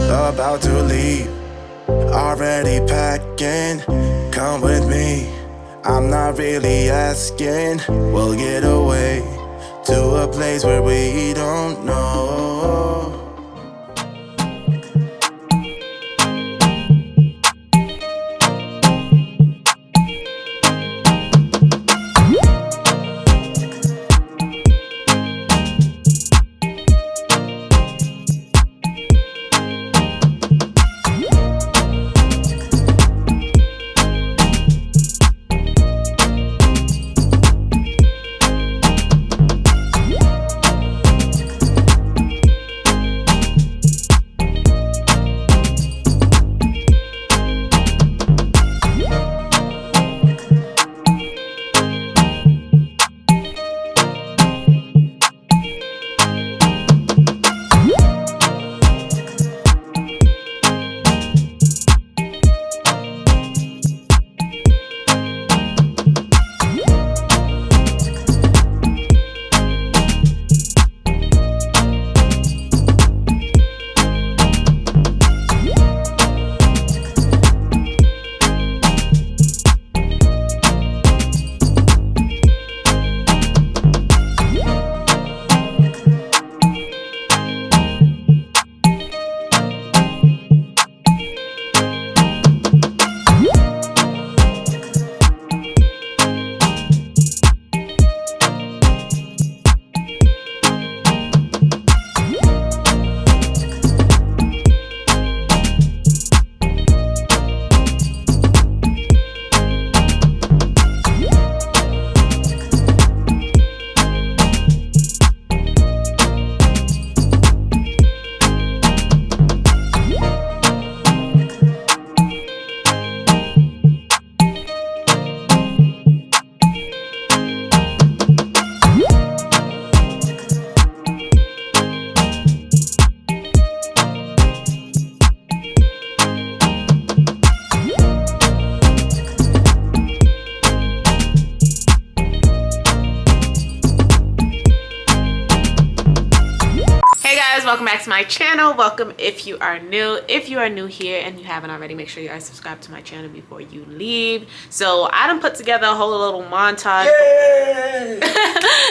about to leave, already packing. Come with me, I'm not really asking. We'll get away to a place where we don't know. Welcome back to my channel. Welcome if you are new. If you are new here and you haven't already, make sure you are subscribed to my channel before you leave. So I done put together a whole little montage.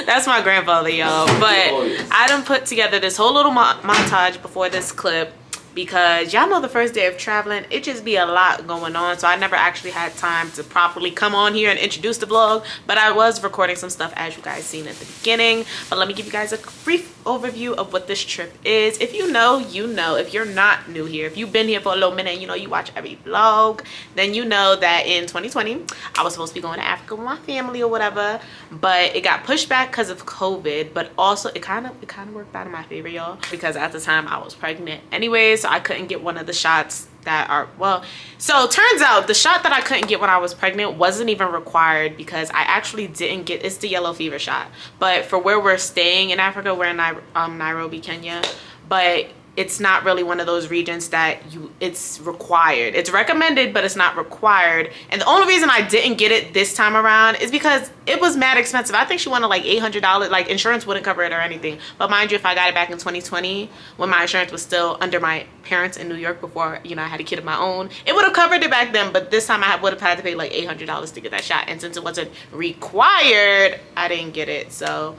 That's my grandfather, y'all. But I done put together this whole little montage before this clip, because y'all know the first day of traveling, it just be a lot going on. So I never actually had time to properly come on here and introduce the vlog, but I was recording some stuff as you guys seen at the beginning. But let me give you guys a brief overview of what this trip is. If you know, you know. If you're not new here, if you've been here for a little minute and you know you watch every vlog, then you know that in 2020 I was supposed to be going to Africa with my family or whatever, but it got pushed back because of COVID. But also it kind of worked out in my favor, y'all, because at the time I was pregnant anyways, so I couldn't get one of the shots that are, well, so turns out the shot that I couldn't get when I was pregnant wasn't even required, because I actually didn't get, it's the yellow fever shot. But for where we're staying in Africa, we're in Nairobi, Kenya, but it's not really one of those regions that it's required. It's recommended, but it's not required. And the only reason I didn't get it this time around is because it was mad expensive. I think she wanted like $800, like insurance wouldn't cover it or anything. But mind you, if I got it back in 2020, when my insurance was still under my parents in New York before, you know, I had a kid of my own, it would have covered it back then. But this time I would have had to pay like $800 to get that shot. And since it wasn't required, I didn't get it. So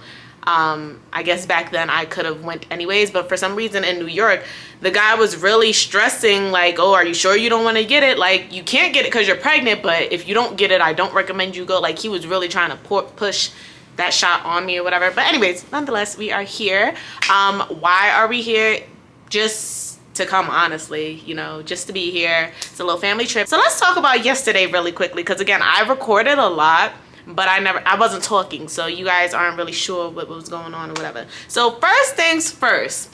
I guess back then I could have went anyways, but for some reason in New York, the guy was really stressing like, oh, are you sure you don't want to get it? Like, you can't get it because you're pregnant, but if you don't get it, I don't recommend you go. Like, he was really trying to push that shot on me or whatever. But anyways, nonetheless, we are here. Why are we here? Just to come, honestly, you know, just to be here. It's a little family trip. So let's talk about yesterday really quickly, because again, I recorded a lot, but I wasn't talking, so you guys aren't really sure what was going on or whatever. So first things first,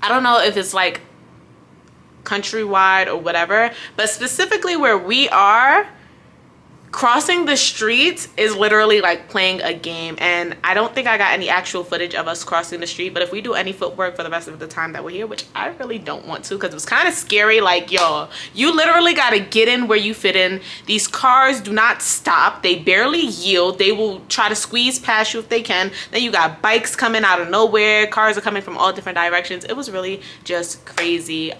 I don't know if it's like countrywide or whatever, but specifically where we are, crossing the streets is literally like playing a game, and I don't think I got any actual footage of us crossing the street, but if we do any footwork for the rest of the time that we're here, which I really don't want to because it was kind of scary, like, y'all, you literally got to get in where you fit in. These cars do not stop. They barely yield. They will try to squeeze past you if they can. Then you got bikes coming out of nowhere. Cars are coming from all different directions. It was really just crazy.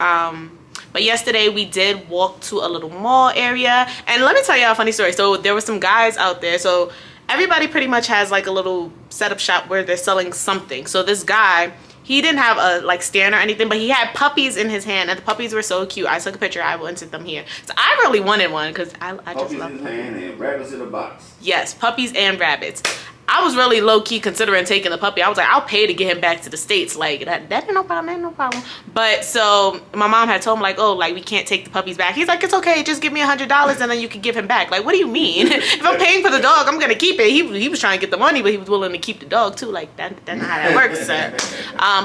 But yesterday we did walk to a little mall area, and let me tell y'all a funny story. So there were some guys out there. So everybody pretty much has like a little setup shop where they're selling something. So this guy, he didn't have a like stand or anything, but he had puppies in his hand, and the puppies were so cute. I took a picture. I will insert them here. So I really wanted one because I just love puppies in his hand and rabbits in a box. Yes, puppies and rabbits. I was really low-key considering taking the puppy. I was like, I'll pay to get him back to the States. Like, that ain't no problem, ain't no problem. But so my mom had told him, like, oh, like, we can't take the puppies back. He's like, it's okay, just give me $100 and then you can give him back. Like, what do you mean? If I'm paying for the dog, I'm gonna keep it. He was trying to get the money, but he was willing to keep the dog too. Like, that's not how that works, sir.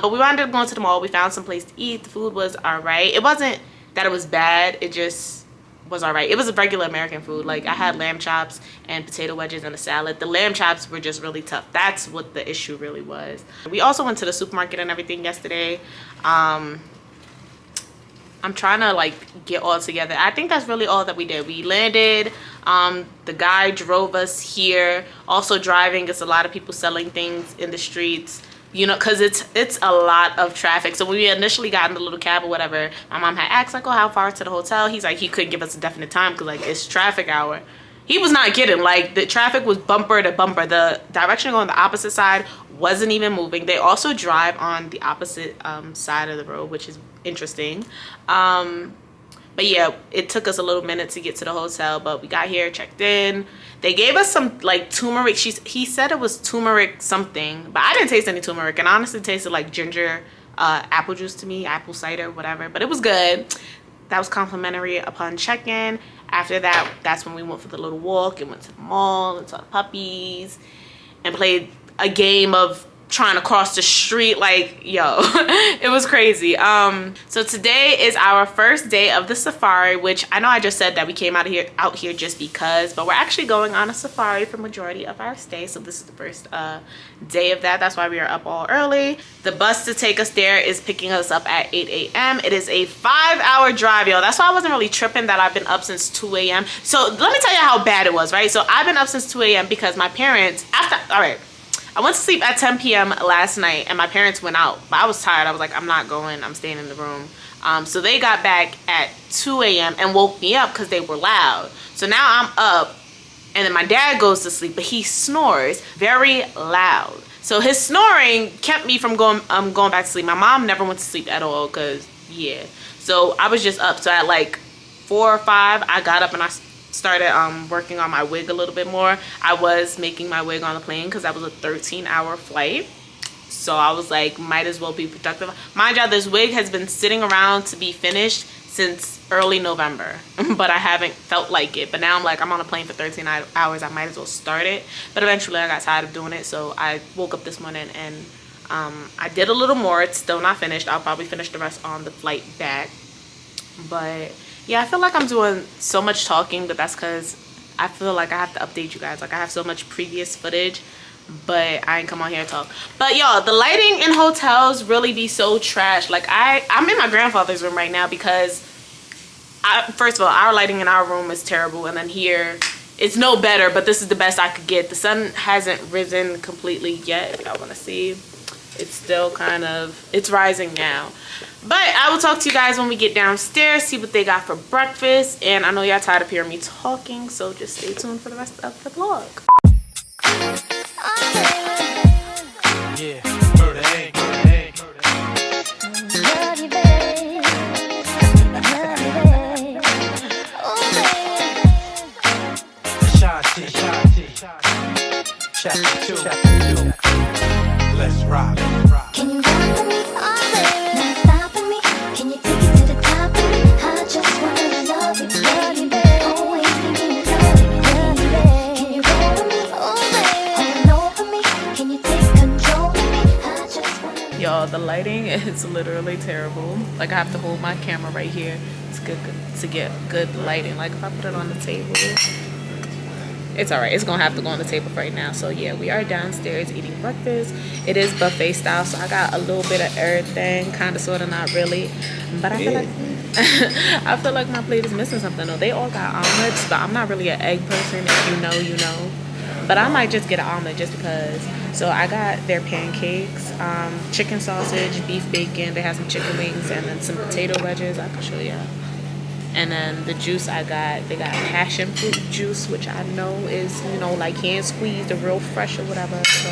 But we wound up going to the mall. We found some place to eat. The food was all right. It wasn't that it was bad. It just was all right. It was a regular American food. Like, I had lamb chops and potato wedges and a salad. The lamb chops were just really tough. That's what the issue really was. We also went to the supermarket and everything yesterday. I'm trying to like get all together. I think that's really all that we did. We landed. The guy drove us here. Also driving, it's a lot of people selling things in the streets, you know, because it's a lot of traffic. So when we initially got in the little cab or whatever, my mom had asked like, oh, how far to the hotel? He's like, he couldn't give us a definite time because like it's traffic hour. He was not kidding. Like, the traffic was bumper to bumper. The direction going the opposite side wasn't even moving. They also drive on the opposite side of the road, which is interesting. But yeah, it took us a little minute to get to the hotel, but we got here, checked in. They gave us some like turmeric. He said it was turmeric something, but I didn't taste any turmeric, and honestly it tasted like ginger apple juice to me, apple cider, whatever, but it was good. That was complimentary upon check-in. After that, that's when we went for the little walk and went to the mall and saw the puppies and played a game of trying to cross the street. Like, yo, it was crazy. So today is our first day of the safari, which I know I just said that we came out here just because, but we're actually going on a safari for majority of our stay. So this is the first day of that. That's why we are up all early. The bus to take us there is picking us up at 8 a.m. It is a 5-hour drive, yo. That's why I wasn't really tripping that I've been up since 2 a.m. So let me tell you how bad it was, right? So I've been up since 2 a.m. because my parents, I went to sleep at 10 p.m. last night and my parents went out, but I was tired. I was like, I'm not going, I'm staying in the room. So they got back at 2 a.m. and woke me up because they were loud. So now I'm up, and then my dad goes to sleep, but he snores very loud. So his snoring kept me from going back to sleep. My mom never went to sleep at all because, yeah. So I was just up. So at like 4 or 5, I got up and I started working on my wig a little bit more. I was making my wig on the plane because that was a 13-hour flight. So I was like, might as well be productive. Mind you, this wig has been sitting around to be finished since early November, but I haven't felt like it. But now I'm like, I'm on a plane for 13 hours. I might as well start it. But eventually I got tired of doing it. So I woke up this morning and I did a little more. It's still not finished. I'll probably finish the rest on the flight back. But yeah, I feel like I'm doing so much talking, but that's because I feel like I have to update you guys. Like, I have so much previous footage, but I ain't come on here to talk. But y'all, the lighting in hotels really be so trash. Like, I'm in my grandfather's room right now because first of all, our lighting in our room is terrible, and then here it's no better, but this is the best I could get. The sun hasn't risen completely yet. If y'all want to see, it's still kind of, it's rising now. But I will talk to you guys when we get downstairs, see what they got for breakfast. And I know y'all tired of hearing me talking, so just stay tuned for the rest of the vlog. Yeah. Chapter 2. Let's rock. Can you ride for me? Not stop for me. Can you take it to the top of me? I just wanna love you, baby. Always thinking you love me, baby. Can you ride for me? Hold over me. Can you take control of me? I just wanna. Y'all, the lighting is literally terrible. Like, I have to hold my camera right here to get good lighting. Like, if I put it on the table, It's all right. It's gonna have to go on the table right now. So yeah, we are downstairs eating breakfast. It is buffet style, so I got a little bit of everything, kind of, sort of, not really. But I feel like I feel like my plate is missing something though. They all got omelets, but I'm not really an egg person. If you know, you know. But I might just get an omelet just because. So I got their pancakes, chicken sausage, beef bacon. They have some chicken wings and then some potato wedges. I can show you. And then the juice I got, they got passion fruit juice, which I know is, you know, like hand squeezed or real fresh or whatever. So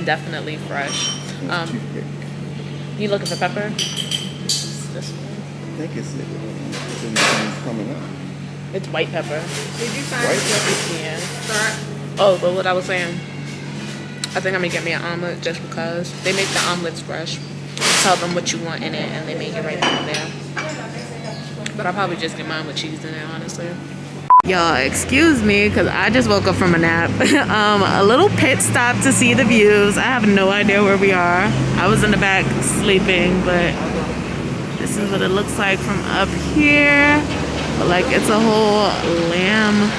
definitely fresh. You looking for pepper? This one. I think it's coming up. It's white pepper. Did you find White pepper? Yeah. Oh, but what I was saying, I think I'm gonna get me an omelet just because they make the omelets fresh. Tell them what you want in it and they make it right then and there. But I'll probably just get mine with cheese in it, honestly. Y'all, excuse me, because I just woke up from a nap. A little pit stop to see the views. I have no idea where we are. I was in the back sleeping, but this is what it looks like from up here. But like, it's a whole lamb.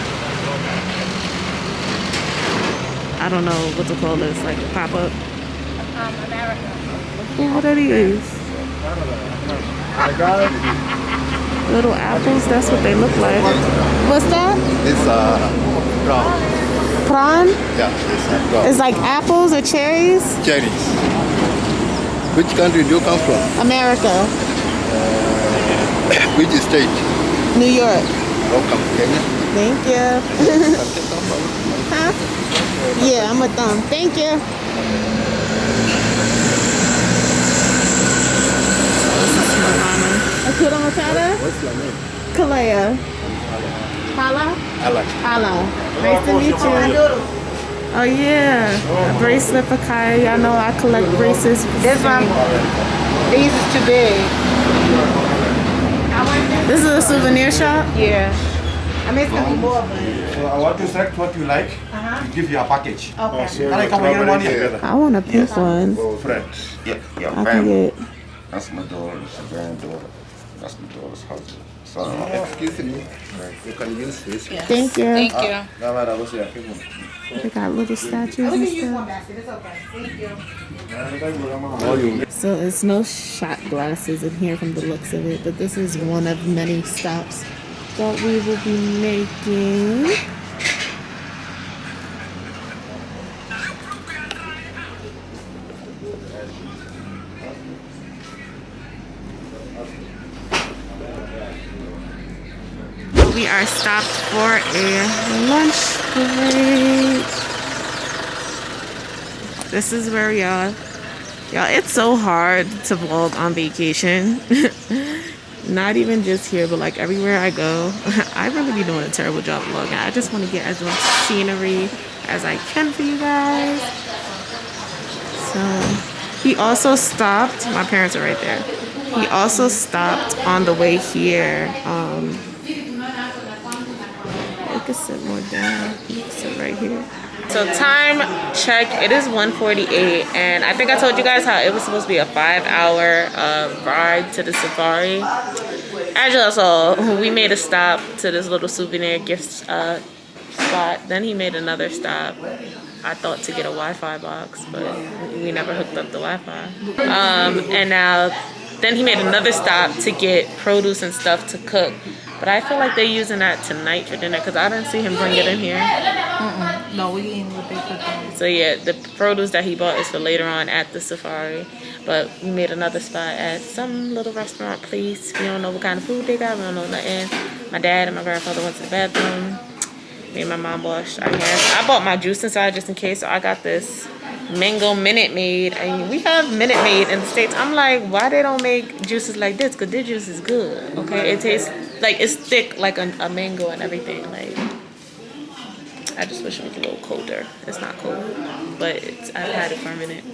I don't know what to call this, like pop-up. America? Ooh, what are these? Little apples, that's what they look like. What's that? It's brown. Prawn? Yeah, it's brown. It's like apples or cherries? Cherries. Which country do you come from? America. Which state? New York. Welcome, Kenya. Thank you. Huh? Yeah, I'm with them. Thank you. Hakuna Matata? What's your name? Kalea. Hala? Alan. Hala. Nice to meet you. Oh yeah, a bracelet for Kaya. Y'all know I collect bracelets. This one, these is too big. This is a souvenir shop? Yeah. I mean, it's gonna be more, but. So I want to select what you like. We give you a package. Okay. Allez, come on, one here. I want a pink one. Friends. Yeah, your I can family. get. That's my daughter's granddaughter. That's my daughter's husband. So, Excuse me. You can use this. Thank you. Thank you. They got little statues We and can use one stuff. basket, it's okay. Thank you. So it's no shot glasses in here from the looks of it, but this is one of many stops that we will be making. We are stopped for a lunch break. This is where we are. Y'all, it's so hard to vlog on vacation. Not even just here, but like everywhere I go. I really be doing a terrible job vlogging. I just want to get as much scenery as I can for you guys. So, he also stopped. My parents are right there. He also stopped on the way here. I could sit more down. You can sit right here. So time check, it is 1:48, and I think I told you guys how it was supposed to be a 5-hour ride to the safari. As y'all saw, we made a stop to this little souvenir gift spot. Then he made another stop. I thought to get a Wi-Fi box, but we never hooked up the Wi-Fi. And now, then he made another stop to get produce and stuff to cook. But I feel like they're using that tonight for dinner because I didn't see him bring it in here. No, we eating what they cooked. So yeah, the produce that he bought is for later on at the safari. But we made another spot at some little restaurant place. We don't know what kind of food they got. We don't know nothing. My dad and my grandfather went to the bathroom. Me and my mom washed our hands. I bought my juice inside just in case. So I got this mango Minute Maid. And we have Minute Maid in the States. I'm like, why they don't make juices like this? Because their juice is good. Okay, it tastes like it's thick like a mango and everything. Like, I just wish it was a little colder. It's not cold, but I've had it for a minute.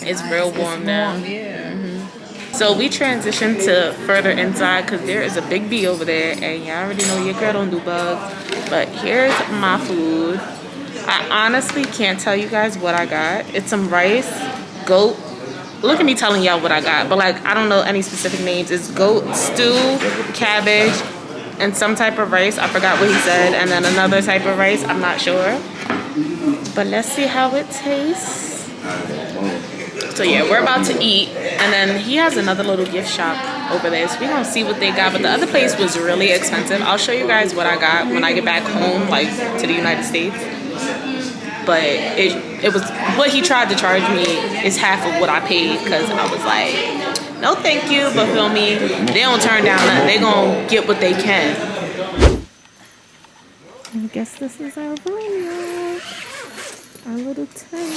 It's real warm now. Yeah. So we transitioned to further inside because there is a big bee over there, and y'all already know your girl don't do bugs. But here's my food. I honestly can't tell you guys what I got. It's some rice, goat look at me telling y'all what I got, but like I don't know any specific names. It's goat stew, cabbage, and some type of rice. I forgot what he said, and then another type of rice. I'm not sure, but let's see how it tastes. So yeah, we're about to eat, and then he has another little gift shop over there, so we're gonna see what they got. But the other place was really expensive. I'll show you guys what I got when I get back home, like to the United States. But it was what he tried to charge me is half of what I paid, because I was like, no thank you, but feel me, they don't turn down nothing. They gonna get what they can. I guess this is our room, y'all. Our little tent.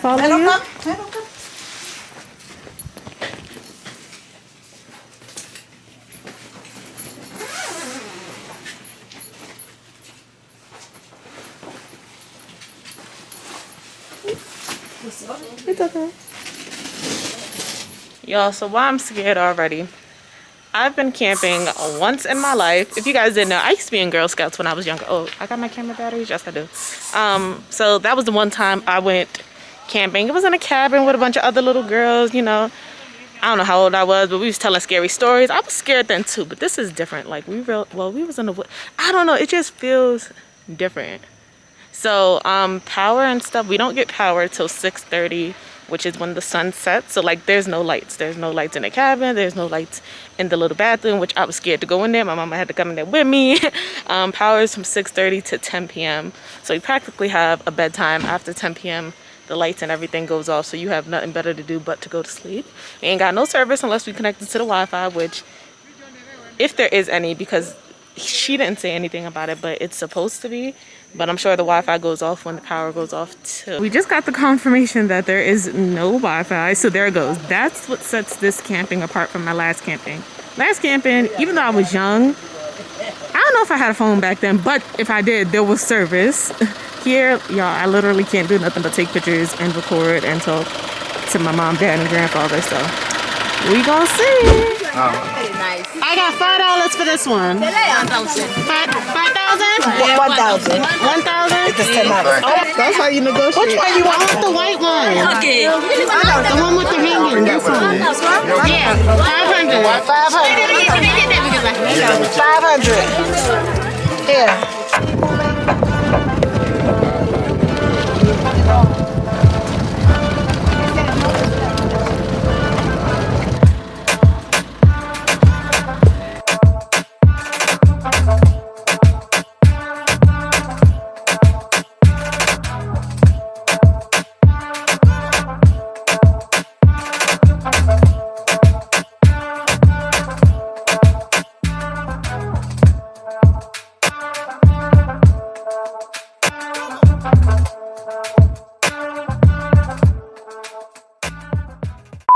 Follow you? It's okay. Y'all, so why I'm scared already. I've been camping once in my life. If you guys didn't know, I used to be in Girl Scouts when I was younger. Oh, I got my camera batteries? Yes, I do. So that was the one time I went camping. It was in a cabin with a bunch of other little girls, you know. I don't know how old I was, but we was telling scary stories. I was scared then too, but this is different. Like we was in the wood. I don't know, it just feels different. So power and stuff, we don't get power till 6:30, which is when the sun sets. So like there's no lights. There's no lights in the cabin. There's no lights in the little bathroom, which I was scared to go in there. My mama had to come in there with me. Power is from 6:30 to 10 p.m. So you practically have a bedtime after 10 p.m. The lights and everything goes off, so you have nothing better to do but to go to sleep. We ain't got no service unless we connected to the Wi-Fi, which if there is any, because she didn't say anything about it, but it's supposed to be. But I'm sure the Wi-Fi goes off when the power goes off too. We just got the confirmation that there is no Wi-Fi, so there it goes. That's what sets this camping apart from my last camping. Last camping, even though I was young, I don't know if I had a phone back then, but if I did, there was service. Here, y'all, I literally can't do nothing but take pictures and record and talk to my mom, dad, and grandfather, so we gonna see. Nice. I got $5 for this one. 5,000? 1,000. 1,000? It's $10. That's how you negotiate. Which one you want? I want the white one. Okay. The one with the hanging. This one. Yeah, 500. 500. Here.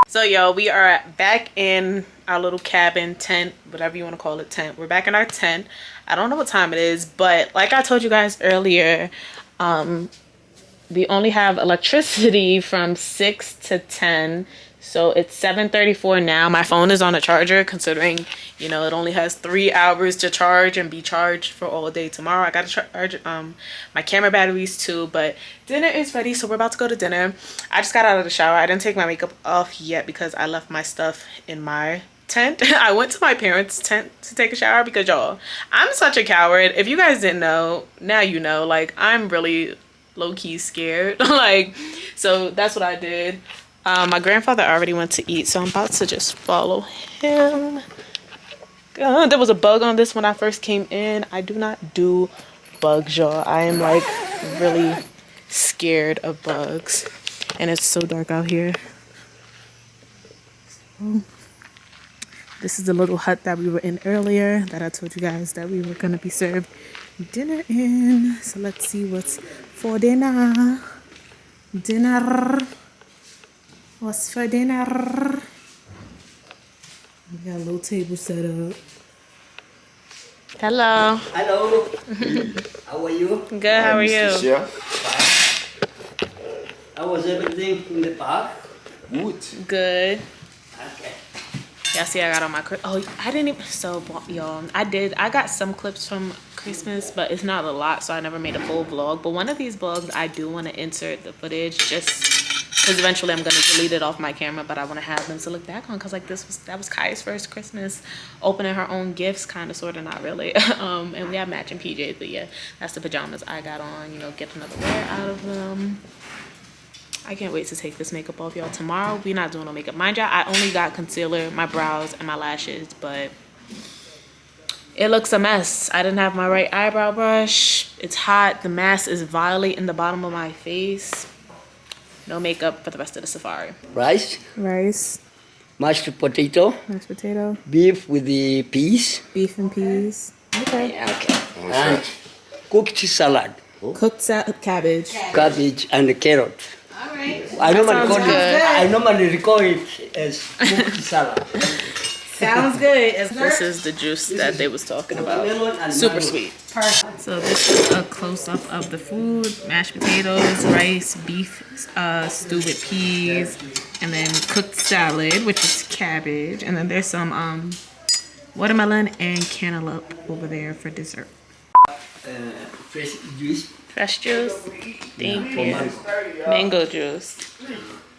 So yo, we are back in our little cabin, tent, whatever you want to call it, tent. We're back in our tent. I don't know what time it is, but like I told you guys earlier, we only have electricity from 6 to 10. So it's 7:34 now. My phone is on a charger, considering, you know, it only has 3 hours to charge and be charged for all day tomorrow. I got to charge my camera batteries too, but dinner is ready, so we're about to go to dinner. I just got out of the shower. I didn't take my makeup off yet because I left my stuff in my tent. I went to my parents' tent to take a shower because, y'all, I'm such a coward. If you guys didn't know, now you know. Like, I'm really low-key scared. Like, so that's what I did. My grandfather already went to eat, so I'm about to just follow him. There was a bug on this when I first came in. I do not do bugs, y'all. I am like really scared of bugs. And it's so dark out here. This is the little hut that we were in earlier that I told you guys that we were gonna be served dinner in. So let's see what's for dinner. What's for dinner? We got a little table set up. Hello. Hello. How are you? Good, how are you? How was everything in the park? Good. Good. Okay. Yeah, see, I got on my I didn't even, so y'all, I got some clips from Christmas, but it's not a lot, so I never made a full vlog. But one of these vlogs, I do want to insert the footage, just because eventually I'm gonna delete it off my camera, but I want to have them to look back on, because like that was Kaya's first Christmas, opening her own gifts, kind of, sort of, not really. And we have matching PJs, but yeah, that's the pajamas I got on. You know, get another wear out of them. I can't wait to take this makeup off, y'all. Tomorrow, we're not doing no makeup. Mind y'all, I only got concealer, my brows, and my lashes, but it looks a mess. I didn't have my right eyebrow brush. It's hot. The mask is violet in the bottom of my face. No makeup for the rest of the safari. Rice, mashed potato, beef with the peas. Beef and peas. Okay. Okay. And cooked salad, Cooked cabbage. cabbage, and carrot. All right. I normally sounds good. I normally record it as cooked salad. Sounds good. This is the juice that they was talking about. Lemon and Super mango. sweet. Perfect. So this is a close-up of the food. Mashed potatoes, rice, beef stew with peas, and then cooked salad, which is cabbage. And then there's some watermelon and cantaloupe over there for dessert. Fresh juice. Fresh juice. Thank you. Mango juice.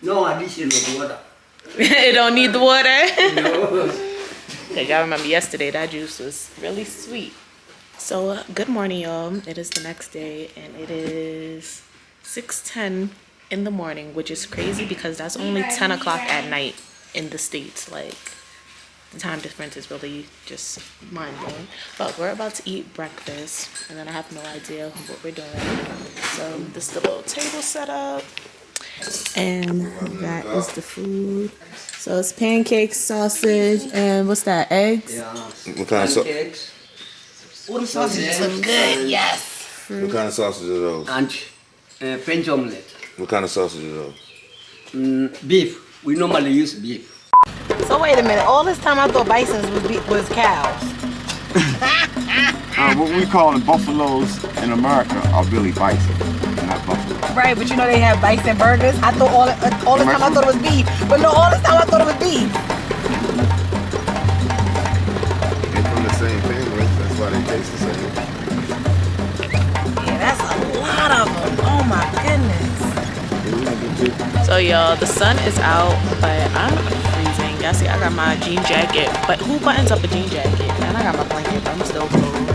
No addition of water. It don't need the water. No. Cause y'all remember yesterday that juice was really sweet. So good morning, y'all. It is the next day and it is 6:10 in the morning, which is crazy because that's only 10 o'clock at night in the States. Like, the time difference is really just mind-blowing. But we're about to eat breakfast and then I have no idea what we're doing. So this is the little table set up. And that is the food. So it's pancakes, sausage, and what's that? Eggs? Yeah. What kind of Pancakes. All the sausages look good. Yes. what kind of sausage are those? And French omelette. What kind of sausage are those? Beef. We normally use beef. So wait a minute. All this time I thought bisons was cows. What we call the buffaloes in America are really bison, not buffalo. Right, but you know they have bison burgers. I thought all the time I thought it was beef. But no, all this time I thought it was beef. They're from the same family, that's why they taste the same. Yeah, that's a lot of them. Oh my goodness. So y'all, the sun is out, but I'm freezing. Y'all see, I got my jean jacket, but who buttons up a jean jacket? And I got my blanket, but I'm still cold.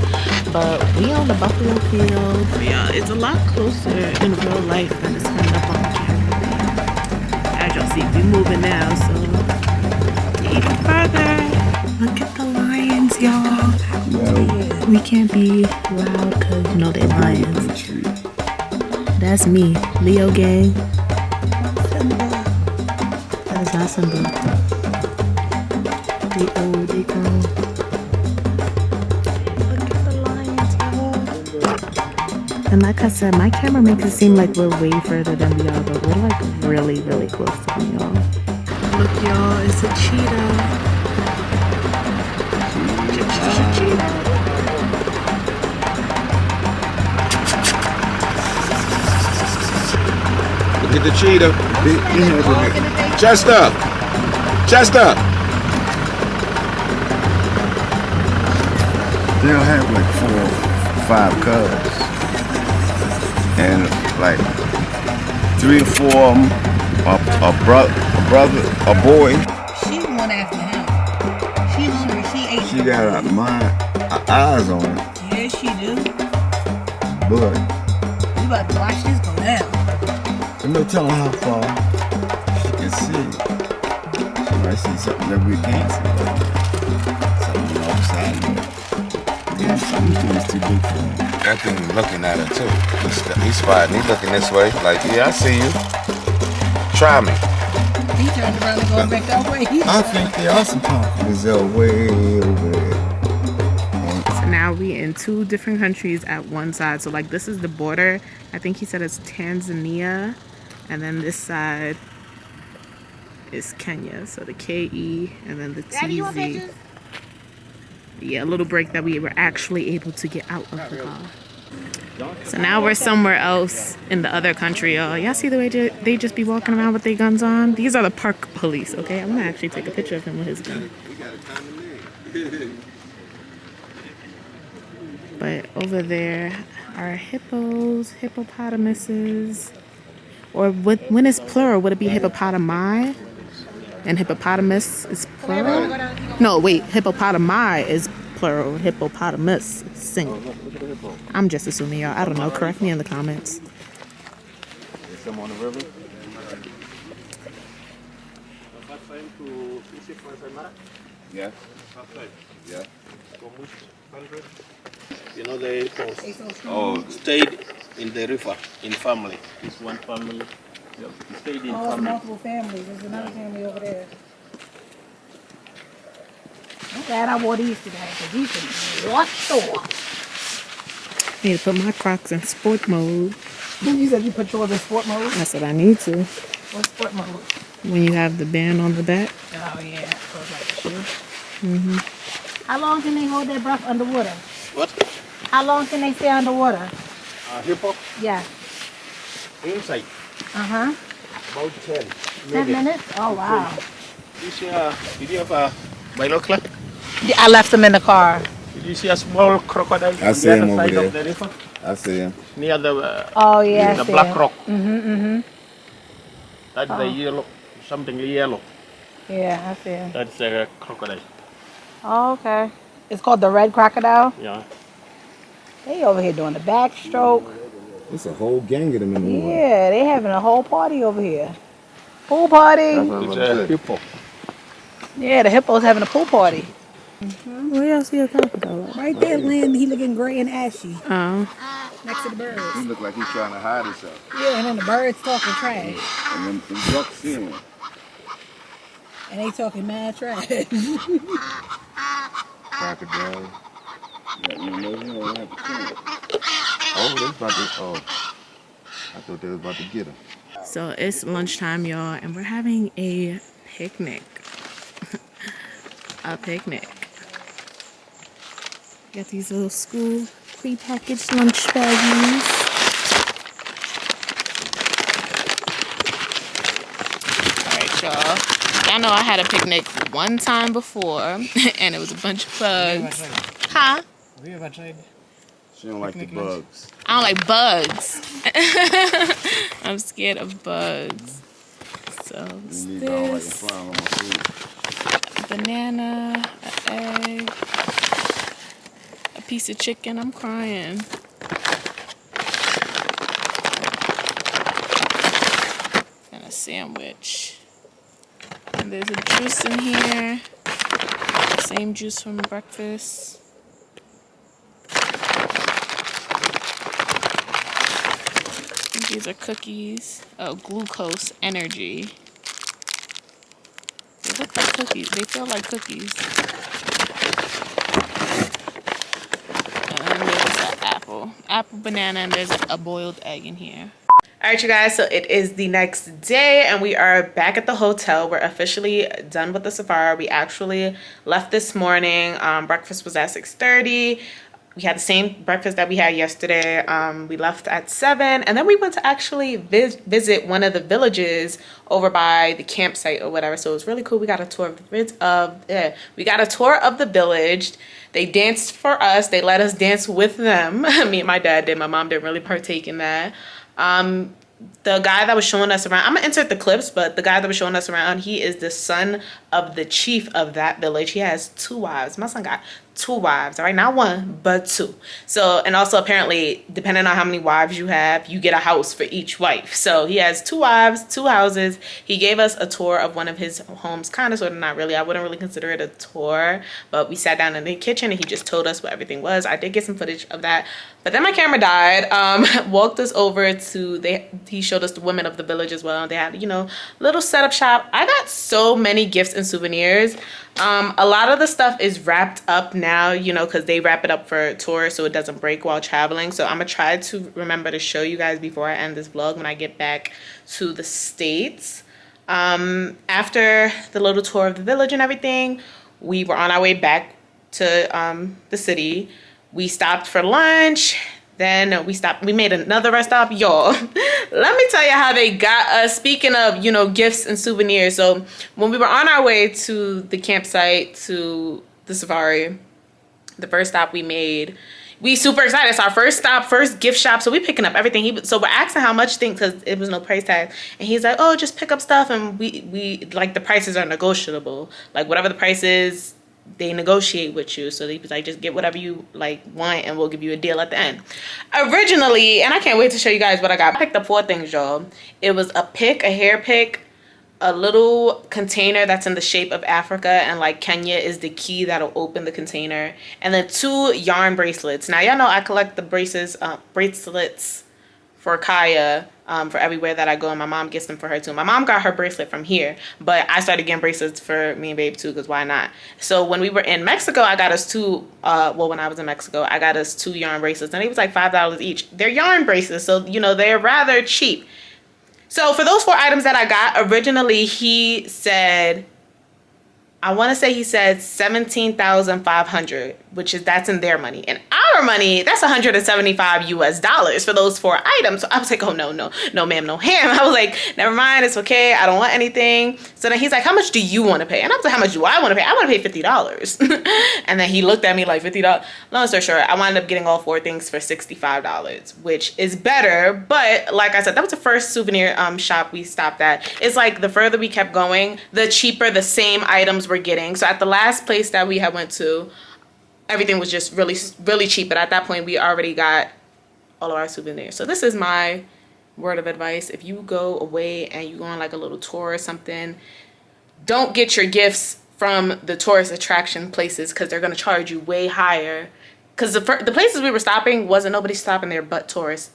But we on the Buffalo Field. Yeah, it's a lot closer in real life than it's coming up on camera. As y'all see, we moving now, so even further. Look at the lions, y'all. We can't be loud because you know they lions. That's me, Leo gang. That is not Simba. They old, they grown. Look at the lions, y'all. And like I said, my camera makes it seem like we're way further than we are, but we're like really, really close to them, y'all. Look, y'all, it's a cheetah. Cheetah. Look at the cheetah. Chest up. Chest up. They'll have like 4 or 5 cubs. And like 3 or 4 of them a brother, a boy. She's one after him. She's hungry. She ate. She got eyes on her. Yeah, she do. But You about to watch this go down. there's no telling how far she can see. She might see something that we can't see. Something outside of her. Yeah, something is too big for him. That thing looking at her too. He's spotting. He's looking this way. Like, yeah, I see you. Try me. He turned around and going back that way. I think there are some pumpkins way over there. So now we in 2 different countries at one side. So like this is the border. I think he said it's Tanzania. And then this side is Kenya. So the KE and then the TZ. Yeah, a little break that we were actually able to get out of the car. So now we're somewhere else in the other country, y'all. Y'all see the way they just be walking around with their guns on? These are the park police, okay? I'm gonna actually take a picture of him with his gun. But over there are hippos, hippopotamuses, or when it's plural, would it be hippopotami? And hippopotamus is plural? No, wait, hippopotami is plural, hippopotamus is single. I'm just assuming, y'all. I don't know. Correct me in the comments. Some on the river? Yeah. Yeah. You know, they stayed in the river in family. It's one family. They stayed in Oh, it's family. multiple families. There's another family over there. I'm glad I wore these today because these can what store? Need to put my Crocs in sport mode. You said you put yours in sport mode? That's what I need to. What sport mode? When you have the band on the back. Oh yeah, so it's like a shoe. How long can they hold their breath underwater? What? How long can they stay underwater? Hippo? Yeah. Inside. Uh-huh. About 10. 10 minutes? Oh wow. Did you have a binocular? Yeah, I left them in the car. Did you see a small crocodile I on see the him other over side there. of the river? I see him. Near the, Oh yeah. the I see black it. rock. Mm-hmm. That's the yellow, something yellow. Yeah, I see it. That's a crocodile. Oh, okay. It's called the red crocodile. Yeah. They over here doing the backstroke. There's a whole gang of them in the water. Yeah, they having a whole party over here. Pool party. It's a hippo. Yeah, the hippo's having a pool party. Where y'all see a crocodile? Right there, Lynn. He looking gray and ashy Oh. next to the birds. He look like he's trying to hide himself. Yeah, and then the birds talking trash. And then the ducks see him. And they talking mad trash. Crocodile. Yeah, you know, you don't have to kill him. Oh, they about to, oh. I thought they was about to get him. So it's lunchtime, y'all, and we're having a picnic. A picnic. Got these little school pre-packaged lunch baggies. Alright, y'all. Y'all know I had a picnic one time before, and it was a bunch of bugs. Huh? Have you ever tried? She don't like the bugs. I don't like bugs. I'm scared of bugs. So it's You need all like this flying on my food. banana, an egg, a piece of chicken. I'm crying. And a sandwich. And there's a juice in here. Same juice from breakfast. These are cookies. Oh, glucose energy. They look like cookies. They feel like cookies. And then there's an apple. Apple, banana, and there's a boiled egg in here. All right, you guys, so it is the next day and we are back at the hotel. We're officially done with the safari. We actually left this morning. Breakfast was at 6:30. We had the same breakfast that we had yesterday. We left at 7 and then we went to actually visit one of the villages over by the campsite or whatever. So it was really cool. We got a tour of the village. They danced for us. They let us dance with them. Me and my dad did. My mom didn't really partake in that. The guy that was showing us around, I'm gonna insert the clips, but the guy that was showing us around, he is the son of the chief of that village. He has 2 wives. My son got 2 wives, all right? Not 1, but 2. So, and also apparently, depending on how many wives you have, you get a house for each wife. So he has 2 wives, 2 houses. He gave us a tour of one of his homes, kind of, sort of, not really. I wouldn't really consider it a tour, but we sat down in the kitchen and he just told us what everything was. I did get some footage of that, but then my camera died. Walked us over to, he showed us the women of the village as well. They had, you know, little setup shop. I got so many gifts and souvenirs. A lot of the stuff is wrapped up now, you know, because they wrap it up for tours so it doesn't break while traveling. So I'm gonna try to remember to show you guys before I end this vlog when I get back to the States. After the little tour of the village and everything, we were on our way back to the city. We stopped for lunch. Then we made another rest stop. Y'all, let me tell you how they got us. Speaking of, gifts and souvenirs. So when we were on our way to the campsite, to the safari, the first stop we made, we super excited. It's our first stop, first gift shop. So we picking up everything. So we're asking how much things, because it was no price tag. And he's like, oh, just pick up stuff. And we like, the prices are negotiable. Like whatever the price is, they negotiate with you. So they was like, just get whatever you like want and we'll give you a deal at the end. Originally, and I can't wait to show you guys what I got. I picked up 4 things, y'all. It was a pick, a hair pick, a little container that's in the shape of Africa, and like Kenya is the key that'll open the container, and then 2 yarn bracelets. Now y'all know I collect the bracelets for Kaya for everywhere that I go, and my mom gets them for her too. My mom got her bracelet from here, but I started getting bracelets for me and Babe too, because why not? So when we were in Mexico, I got us 2, when I was in Mexico, I got us 2 yarn bracelets, and it was like $5 each. They're yarn bracelets, so they're rather cheap. So for those 4 items that I got, originally he said, I want to say he said $17,500, that's in their money. In our money, that's $175 US for those 4 items. So I was like, oh, no, ma'am, no ham. I was like, never mind, it's okay. I don't want anything. So then he's like, how much do you want to pay? And I was like, how much do I want to pay? I want to pay $50. And then he looked at me like, $50? Long story short, I wound up getting all 4 things for $65, which is better. But like I said, that was the first souvenir shop we stopped at. It's like the further we kept going, the cheaper the same items we're getting. So at the last place that we had went to, everything was just really, really cheap. But at that point, we already got all of our souvenirs. So this is my word of advice. If you go away and you go on like a little tour or something, don't get your gifts from the tourist attraction places, because they're going to charge you way higher. Because the places we were stopping, wasn't nobody stopping there but tourists.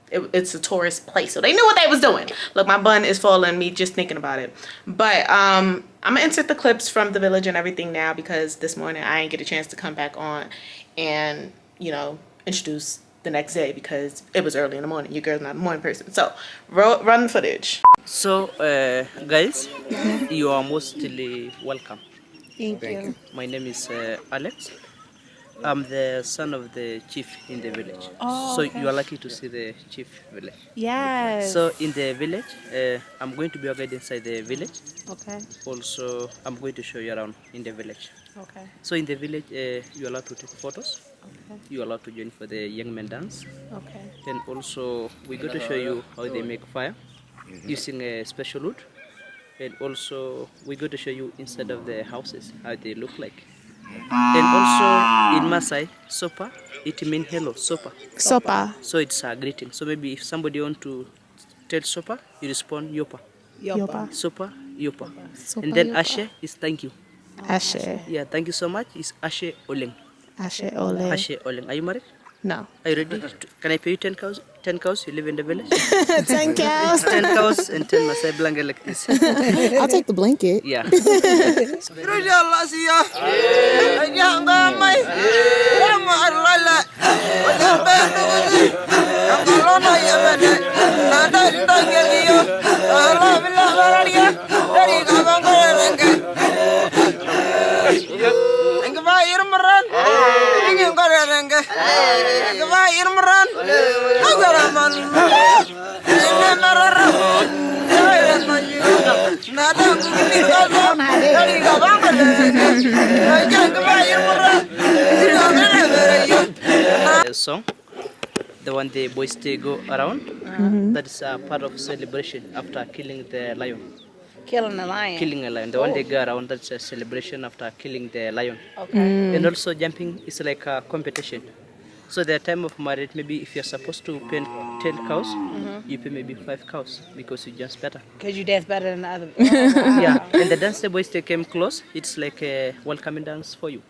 It's a tourist place, so they knew what they was doing. Look, my bun is falling me just thinking about it. But I'm gonna insert the clips from the village and everything now, because this morning I didn't get a chance to come back on and introduce the next day, because it was early in the morning. Your girl's not a morning person. So run the footage. So guys, you are mostly welcome. Thank you. My name is Alex. I'm the son of the chief in the village. Oh, so okay. you are lucky to see the chief village. Yes. So in the village, I'm going to be your guide inside the village. Okay. Also, I'm going to show you around in the village. Okay. So in the village, you're allowed to take photos. Okay. You're allowed to join for the young men dance. Okay. Then also, we're going to show you how they make fire using a special wood. And also, we're going to show you inside of the houses, how they look like. And also in Maasai, sopa, it means hello, sopa. Sopa. So it's a greeting. So maybe if somebody want to tell sopa, you respond yopa. Yopa. Sopa, yopa. Sopa, And then yopa. ashe is thank you. Ashe. Yeah, thank you so much. It's ashe oleng. Ashe ole. Ashe oleng. Are you married? No. Are you ready? Can I pay you 10 cows? 10 cows? You live in the village? 10 cows. 10 cows and 10 Maasai blanket like this. I'll take the blanket. Yeah. Song, the one the boys they go around, that is a part of celebration after killing the lion. Killing the lion. Killing a lion. The one they go around, that's a celebration after killing the lion. Okay. And also jumping is like a competition. So the time of marriage, maybe if you're supposed to pay 10 cows, you pay maybe 5 cows because you dance better. Because you dance better than the other. Yeah, and the dance the boys they came close, it's like a welcoming dance for you.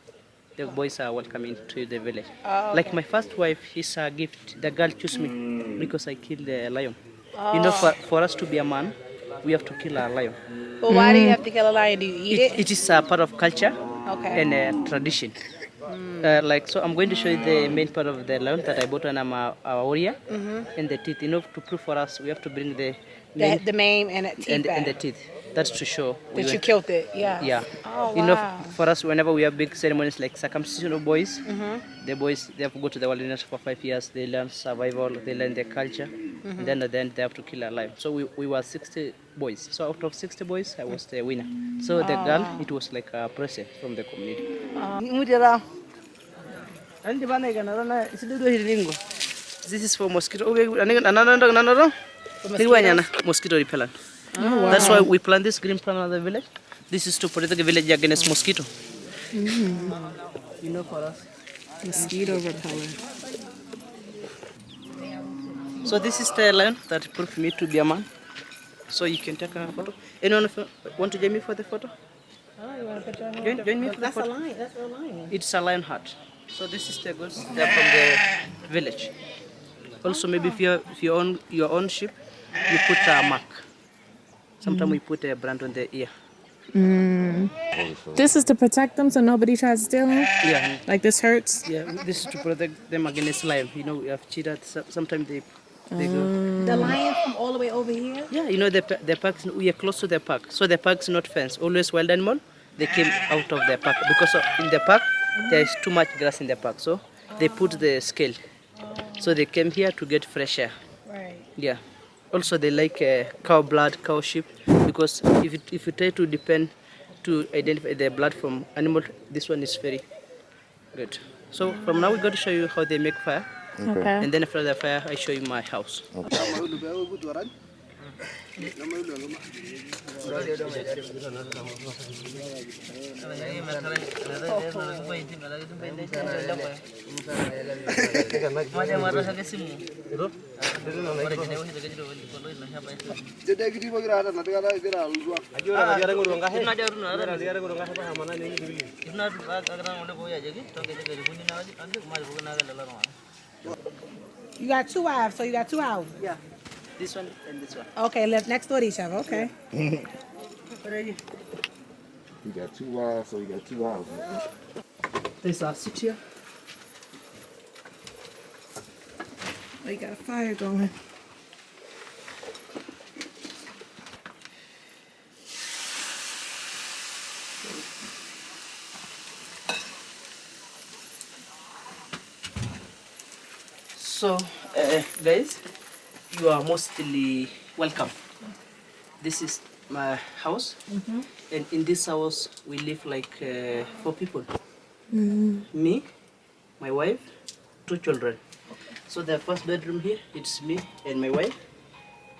The boys are welcoming to the village. Oh, Like my first wife, is a gift. The girl chose me because I killed the lion. You know, for us to be a man, we have to kill a lion. But why do you have to kill a lion? Do you eat it? It is a part of culture Okay. and tradition. So I'm going to show you the main part of the lion that I bought when I'm a warrior. And the teeth. To prove for us, we have to bring the mane and the teeth back. and the teeth. That's to show That you killed it, yeah. Yeah. Oh, wow. For us, whenever we have big ceremonies like circumcision of boys, the boys, they have to go to the wilderness for 5 years. They learn survival, they learn their culture. And then at the end, they have to kill a lion. So we were 60 boys. So out of 60 boys, I was the winner. So the girl, it was like a present from the community. This is for mosquito. Mosquito repellent. Oh, wow. That's why we plant this green plant in the village. This is to protect the village against mosquito. For us. Mosquito repellent. So this is the lion that proved me to be a man. So you can take a photo. Anyone want to join me for the photo? Oh, you want to put your Join me for the photo. That's a lion. That's a lion. It's a lion heart. So this is the goods. They're from the village. Also, maybe if you own your own sheep, you put a mark. Sometimes we put a brand on the ear. This is to protect them so nobody tries to steal them? Yeah. Like this hurts? Yeah, this is to protect them against lion. We have cheetah. Sometimes they go. The lion from all the way over here? Yeah, the parks, we are close to the park. So the park's not fenced. Always wild animal, they came out of the park. Because in the park, there is too much grass in the park. So they put the scale. So they came here to get fresh air. Right. Yeah. Also, they like cow blood, cow sheep, because if you try to depend to identify the blood from animal, this one is very good. So from now, we're going to show you how they make fire. Okay. And then after the fire, I show you my house. You got 2 wives, so you got 2 houses? Yeah. This one and this one. Okay, left next door to each other. Okay. You got 2 wives, so you got 2 houses. There's a 6 here. Oh, you got a fire going. So, guys, you are mostly welcome. This is my house, and in this house we live like 4 people. Me, my wife, 2 children. So the first bedroom here, it's me and my wife.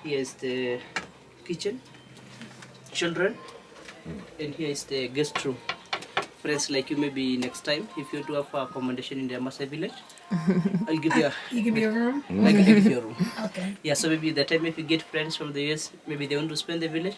Here is the kitchen, children, and here is the guest room. Friends like you, maybe next time, if you do have accommodation in the Maasai village, I'll give you a... You give me a room? I can give you a room. Okay. Yeah, so maybe the time if you get friends from the US, maybe they want to spend the village,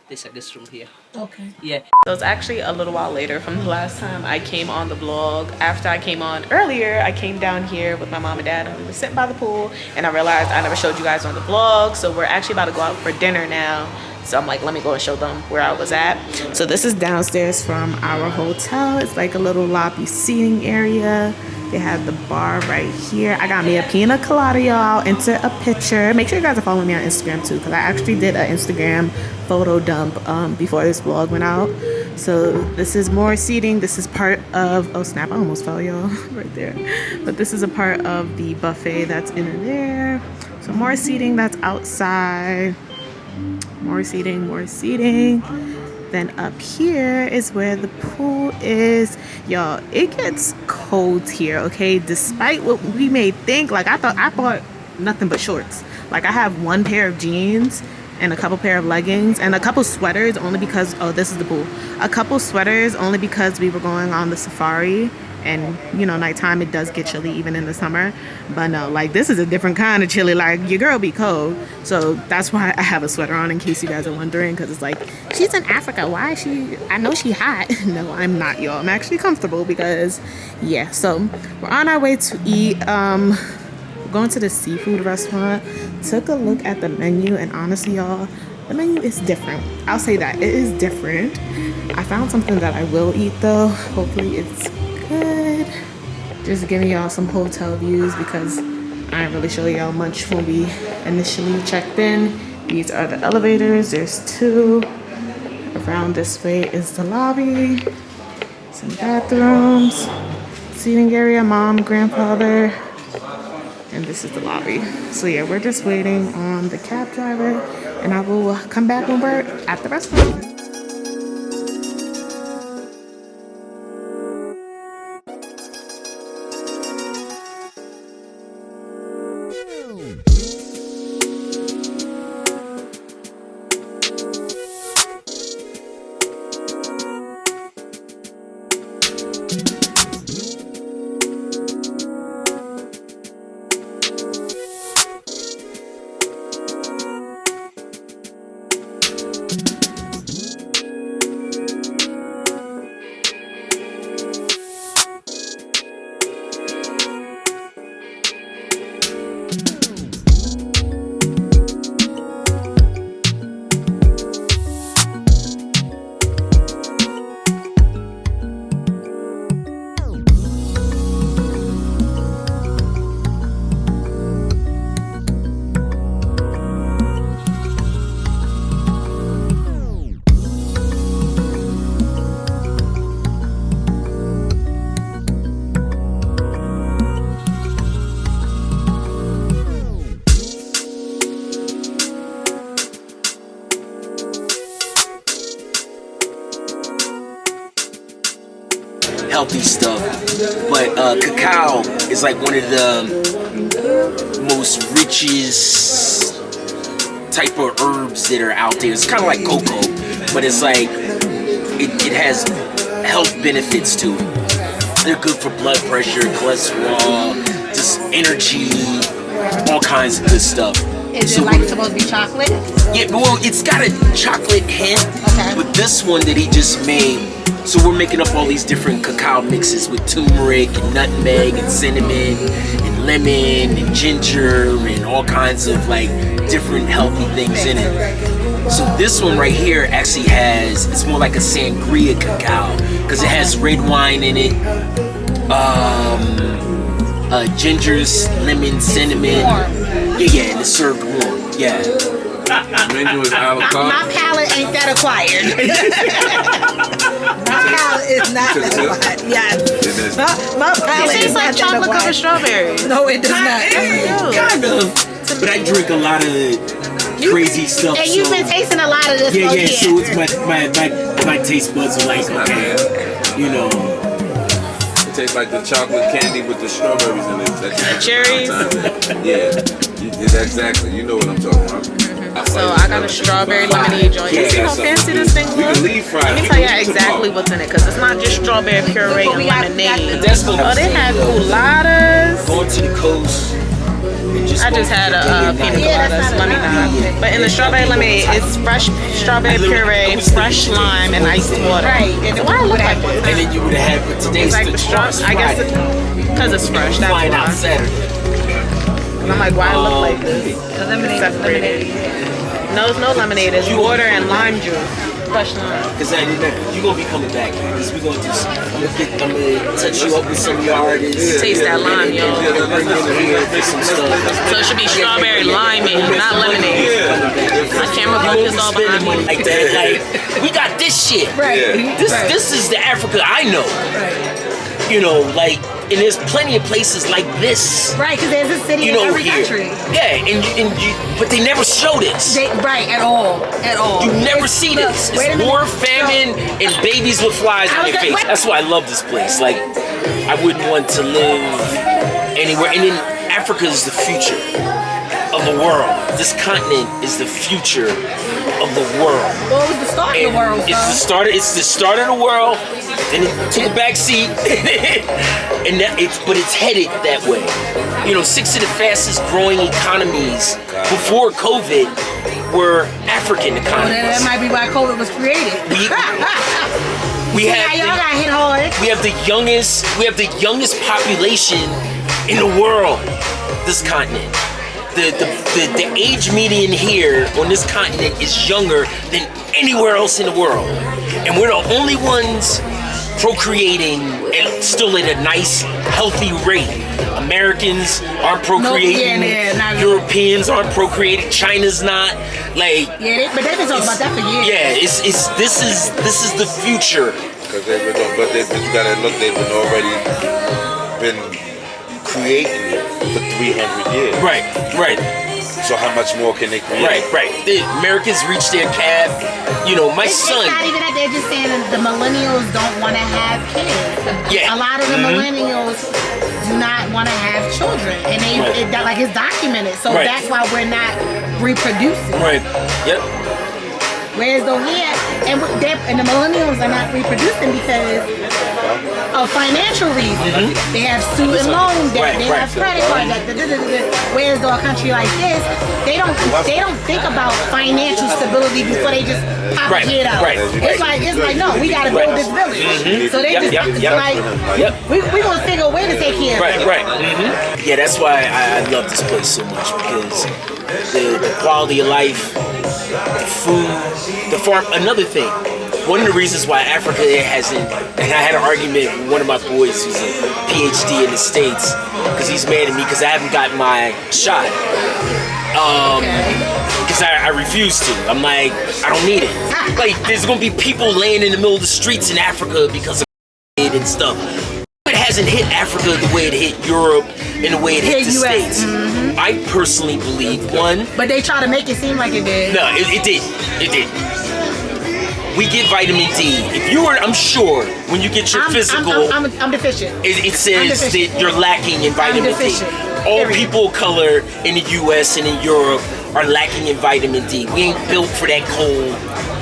there's a guest room here. Okay. Yeah. So it's actually a little while later from the last time I came on the vlog. After I came on earlier, I came down here with my mom and dad and we were sitting by the pool and I realized I never showed you guys on the vlog. So we're actually about to go out for dinner now. So I'm like, let me go and show them where I was at. So this is downstairs from our hotel. It's like a little lobby seating area. They have the bar right here. I got me a pina colada, y'all. Enter a picture. Make sure you guys are following me on Instagram too, because I actually did an Instagram photo dump before this vlog went out. So this is more seating. This is part of, oh snap, I almost fell, y'all, right there. But this is a part of the buffet that's in there. So more seating that's outside. More seating, more seating. Then up here is where the pool is. Y'all, it gets cold here, okay? Despite what we may think, like I bought nothing but shorts. Like I have 1 pair of jeans and a couple pair of leggings and a couple sweaters only because, oh, this is the pool. A couple sweaters only because we were going on the safari. And you know, nighttime it does get chilly even in the summer, but no, like this is a different kind of chilly. Like your girl be cold, so that's why I have a sweater on in case you guys are wondering, because it's like she's in Africa, why is she, I know she hot. No, I'm not, y'all. I'm actually comfortable because yeah. So we're on our way to eat. We're going to the seafood restaurant. Took a look at the menu and honestly, y'all, the menu is different. I'll say that it is different. I found something that I will eat though. Hopefully it's good. Just giving y'all some hotel views because I didn't really show y'all much when we initially checked in. These are the elevators. There's 2. Around this way is the lobby. Some bathrooms. Seating area, mom, grandfather. And this is the lobby. So yeah, we're just waiting on the cab driver. And I will come back when we're at the restaurant. Healthy stuff, but cacao is like one of the most richest type of herbs that are out there. It's kind of like cocoa, but it's like it has health benefits to it. They're good for blood pressure, cholesterol, just energy, all kinds of good stuff. Is it like supposed to be chocolate? Yeah, well, it's got a chocolate hint, but this one that he just made. So we're making up all these different cacao mixes with turmeric and nutmeg and cinnamon and lemon and ginger and all kinds of like different healthy things in it. So this one right here actually has, it's more like a sangria cacao because it has red wine in it, gingers, lemon, cinnamon. Yeah, and it's served warm. Yeah. Menu is a la carte. My palate ain't that acquired. My palate is not that acquired. Yes. My palate It tastes like chocolate covered strawberries. No, it does not. Kind of. But I drink a lot of crazy stuff. And you've been tasting a lot of this. Yeah, so it's my taste buds are like, okay, you know. It tastes like the chocolate candy with the strawberries in it. Cherries? Yeah, exactly. You know what I'm talking about. So I got a strawberry lemonade joint. You see how fancy this thing looks? Let me tell you exactly what's in it, because it's not just strawberry puree and lemonade. Oh, they have coladas. Going to the coast. I just had a pina colada. Let me not. But in the strawberry lemonade, it's fresh strawberry puree, fresh lime, and iced water. Right. And why it look like this? And then you would have had, but today's like the straw. I guess because it's fresh. That's flying out why. Saturday. And I'm like, why it look like this? Lemonade. No, it's no lemonade. It's water and lime juice. Fresh lime. Because you're going to be coming back. Because we're going to I'm going to touch you up with some of your artists. Taste that lime, yo. Some stuff. So it should be strawberry limeade, not lemonade. My camera focused all behind me. Like that. Like, we got this shit. Right. This is the Africa I know. Right. You know, like, and there's plenty of places like this. Right, because there's a city in every country. Yeah, but they never show this. Right, at all. You never see this. It's war, famine, and babies with flies on their face. That's why I love this place. Like, I wouldn't want to live anywhere. And then Africa is the future of the world. This continent is the future of the world. Well, it was the start of the world. It's the start of the world. Then it took a back seat, but it's headed that way. You know, 6 of the fastest growing economies before COVID were African economies. Well, that might be why COVID was created. We have the youngest population in the world. This continent. The age median here on this continent is younger than anywhere else in the world, and we're the only ones procreating and still at a nice, healthy rate. Americans aren't procreating. Europeans aren't procreating. China's not. Like, yeah, but they've been talking about that for years. Yeah, this is the future. Because but you gotta look, they've been creating for 300 years. Right. So how much more can they create? Right. The Americans reached their cap. You know, my son. It's not even that, they're just saying that the millennials don't want to have kids. Yeah. A lot of the millennials do not want to have children, and it's documented. So that's why we're not reproducing. Right. Yep. Whereas though here, and the millennials are not reproducing because of financial reasons. They have student loan debt, they have credit card debt. Whereas though a country like this, they don't think about financial stability before they just pop a kid out. It's like no, we gotta build this village. So they just we gonna figure a way to take care of it. Right. Yeah, that's why I love this place so much, because the quality of life, the food, the farm. Another thing, one of the reasons why Africa hasn't, and I had an argument with one of my boys who's a PhD in the States, because he's mad at me because I haven't gotten my shot. Because I refuse to. I'm like, I don't need it. Like, there's gonna be people laying in the middle of the streets in Africa because of it and stuff. It hasn't hit Africa the way it hit Europe and the way it hit the States. I personally believe, one. But they try to make it seem like it did. No, it did. It did. We get vitamin D. If you were, I'm sure, when you get your physical, I'm deficient. It says that you're lacking in vitamin D. All people of color in the U.S. and in Europe are lacking in vitamin D. We ain't built for that cold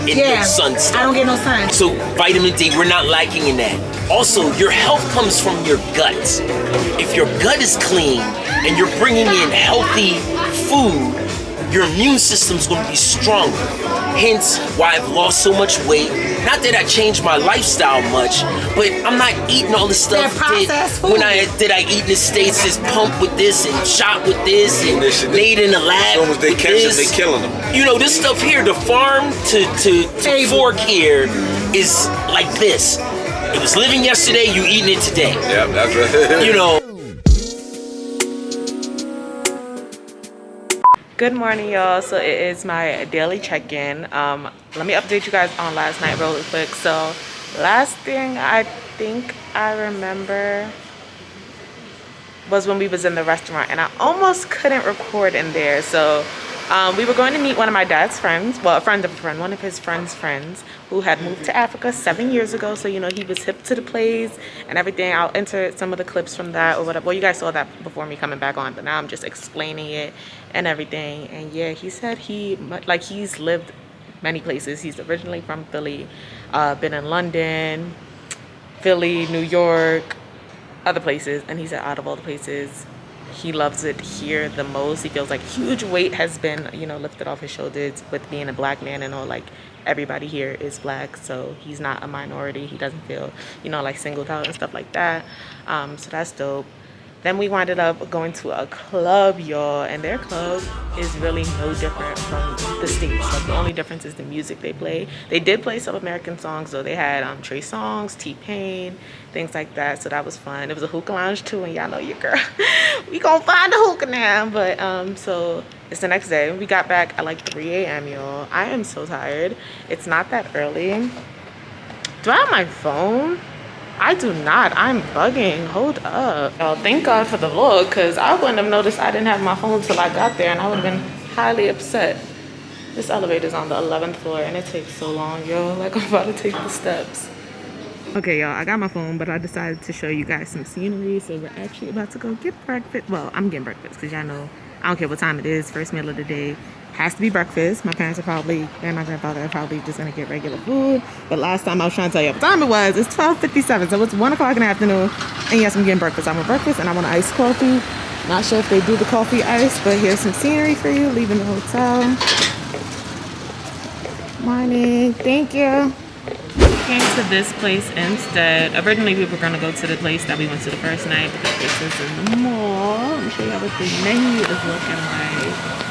in the sun stuff. I don't get no sun. So vitamin D, we're not lacking in that. Also, your health comes from your gut. If your gut is clean and you're bringing in healthy food, your immune system's going to be stronger. Hence why I've lost so much weight. Not that I changed my lifestyle much, but I'm not eating all the stuff that I eat in the States, is pumped with this and shot with this and made in the lab. As soon as they catch them, they killing them. You know, this stuff here, the farm to fork here is like this. It was living yesterday, you eating it today. Yeah, that's right. You know. Good morning, y'all. So it is my daily check-in. Let me update you guys on last night really quick. So last thing I think I remember was when we was in the restaurant, and I almost couldn't record in there. So we were going to meet one of my dad's friends, well, a friend of a friend, one of his friend's friends, who had moved to Africa 7 years ago. So, you know, he was hip to the place and everything. I'll insert some of the clips from that or whatever. Well, you guys saw that before me coming back on, but now I'm just explaining it and everything. And yeah, he said he's lived many places. He's originally from Philly, been in London, Philly, New York, other places. And he said out of all the places, he loves it here the most. He feels like huge weight has been, you know, lifted off his shoulders with being a black man and all. Like, everybody here is black, so he's not a minority. He doesn't feel, you know, like singled out and stuff like that. So that's dope. Then we winded up going to a club, y'all, and their club is really no different from the States. Like, the only difference is the music they play. They did play some American songs, though. They had Trey Songz, T-Pain, things like that, so that was fun. It was a hookah lounge, too, and y'all know your girl. We gonna find a hookah now, but, so it's the next day. We got back at like 3 a.m., y'all. I am so tired. It's not that early. Do I have my phone? I do not. I'm bugging. Hold up. Oh, thank God for the vlog, because I wouldn't have noticed I didn't have my phone till I got there, and I would have been highly upset. This elevator's on the 11th floor, and it takes so long, yo. Like, I'm about to take the steps. Okay, y'all, I got my phone, but I decided to show you guys some scenery, so we're actually about to go get breakfast. Well, I'm getting breakfast, because y'all know, I don't care what time it is, first meal of the day. Has to be breakfast. My parents are probably, and my grandfather are probably just gonna get regular food. But last time I was trying to tell you what time it was, it's 12:57, so it's 1 o'clock in the afternoon. And yes, I'm getting breakfast. I want breakfast and I want iced coffee. Not sure if they do the coffee ice, but here's some scenery for you, leaving the hotel. Morning, thank you. Came to this place instead. Originally we were gonna go to the place that we went to the first night, but this is in the mall. Let me show you what the menu is looking like.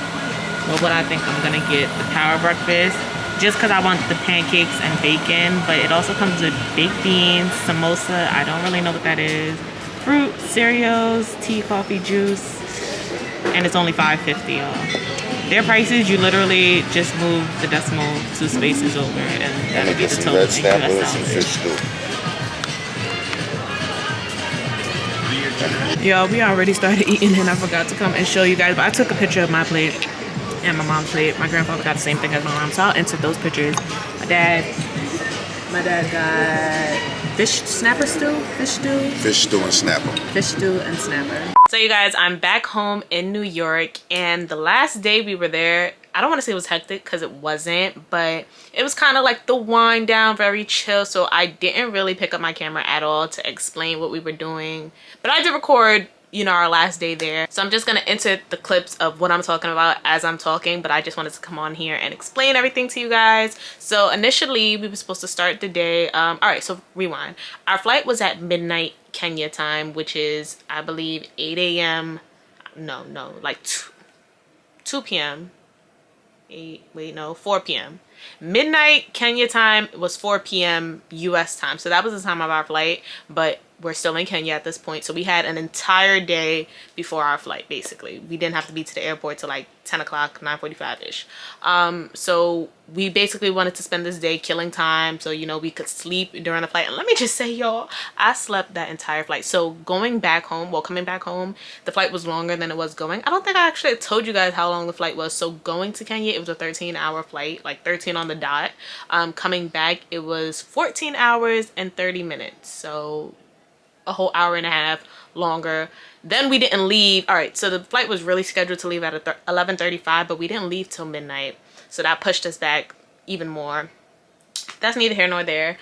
Well, what I think I'm gonna get, the power breakfast. just because I want the pancakes and bacon, but it also comes with baked beans, samosa, I don't really know what that is, fruit, cereals, tea, coffee, juice, and it's only $5.50, y'all. Their prices, you literally just move the decimal 2 spaces over, and that'll be the total in US dollars. Y'all, we already started eating, and I forgot to come and show you guys, but I took a picture of my plate and my mom's plate. My grandfather got the same thing as my mom, so I'll insert those pictures. My dad got fish snapper stew, fish stew. Fish stew and snapper. Fish stew and snapper. So you guys, I'm back home in New York, and the last day we were there, I don't want to say it was hectic because it wasn't, but it was kind of like the wind down, very chill. So I didn't really pick up my camera at all to explain what we were doing, but I did record, you know, our last day there. So I'm just gonna insert the clips of what I'm talking about as I'm talking, but I just wanted to come on here and explain everything to you guys. So initially we were supposed to start the day, all right, so rewind. Our flight was at midnight Kenya time, which is, I believe, 8 a.m. No, like 2 p.m. 4 p.m. Midnight Kenya time was 4 p.m. US time. So that was the time of our flight, but we're still in Kenya at this point. So we had an entire day before our flight, basically. We didn't have to be to the airport till like 10 o'clock, 9:45-ish. So we basically wanted to spend this day killing time so, you know, we could sleep during the flight. And let me just say, y'all, I slept that entire flight. So going back home, well, coming back home, the flight was longer than it was going. I don't think I actually told you guys how long the flight was. So going to Kenya, it was a 13-hour flight, like 13 on the dot. Coming back, it was 14 hours and 30 minutes. So a whole hour and a half longer. Then we didn't leave. All right, so the flight was really scheduled to leave at 11:35, but we didn't leave till midnight. So that pushed us back even more. That's neither here nor there.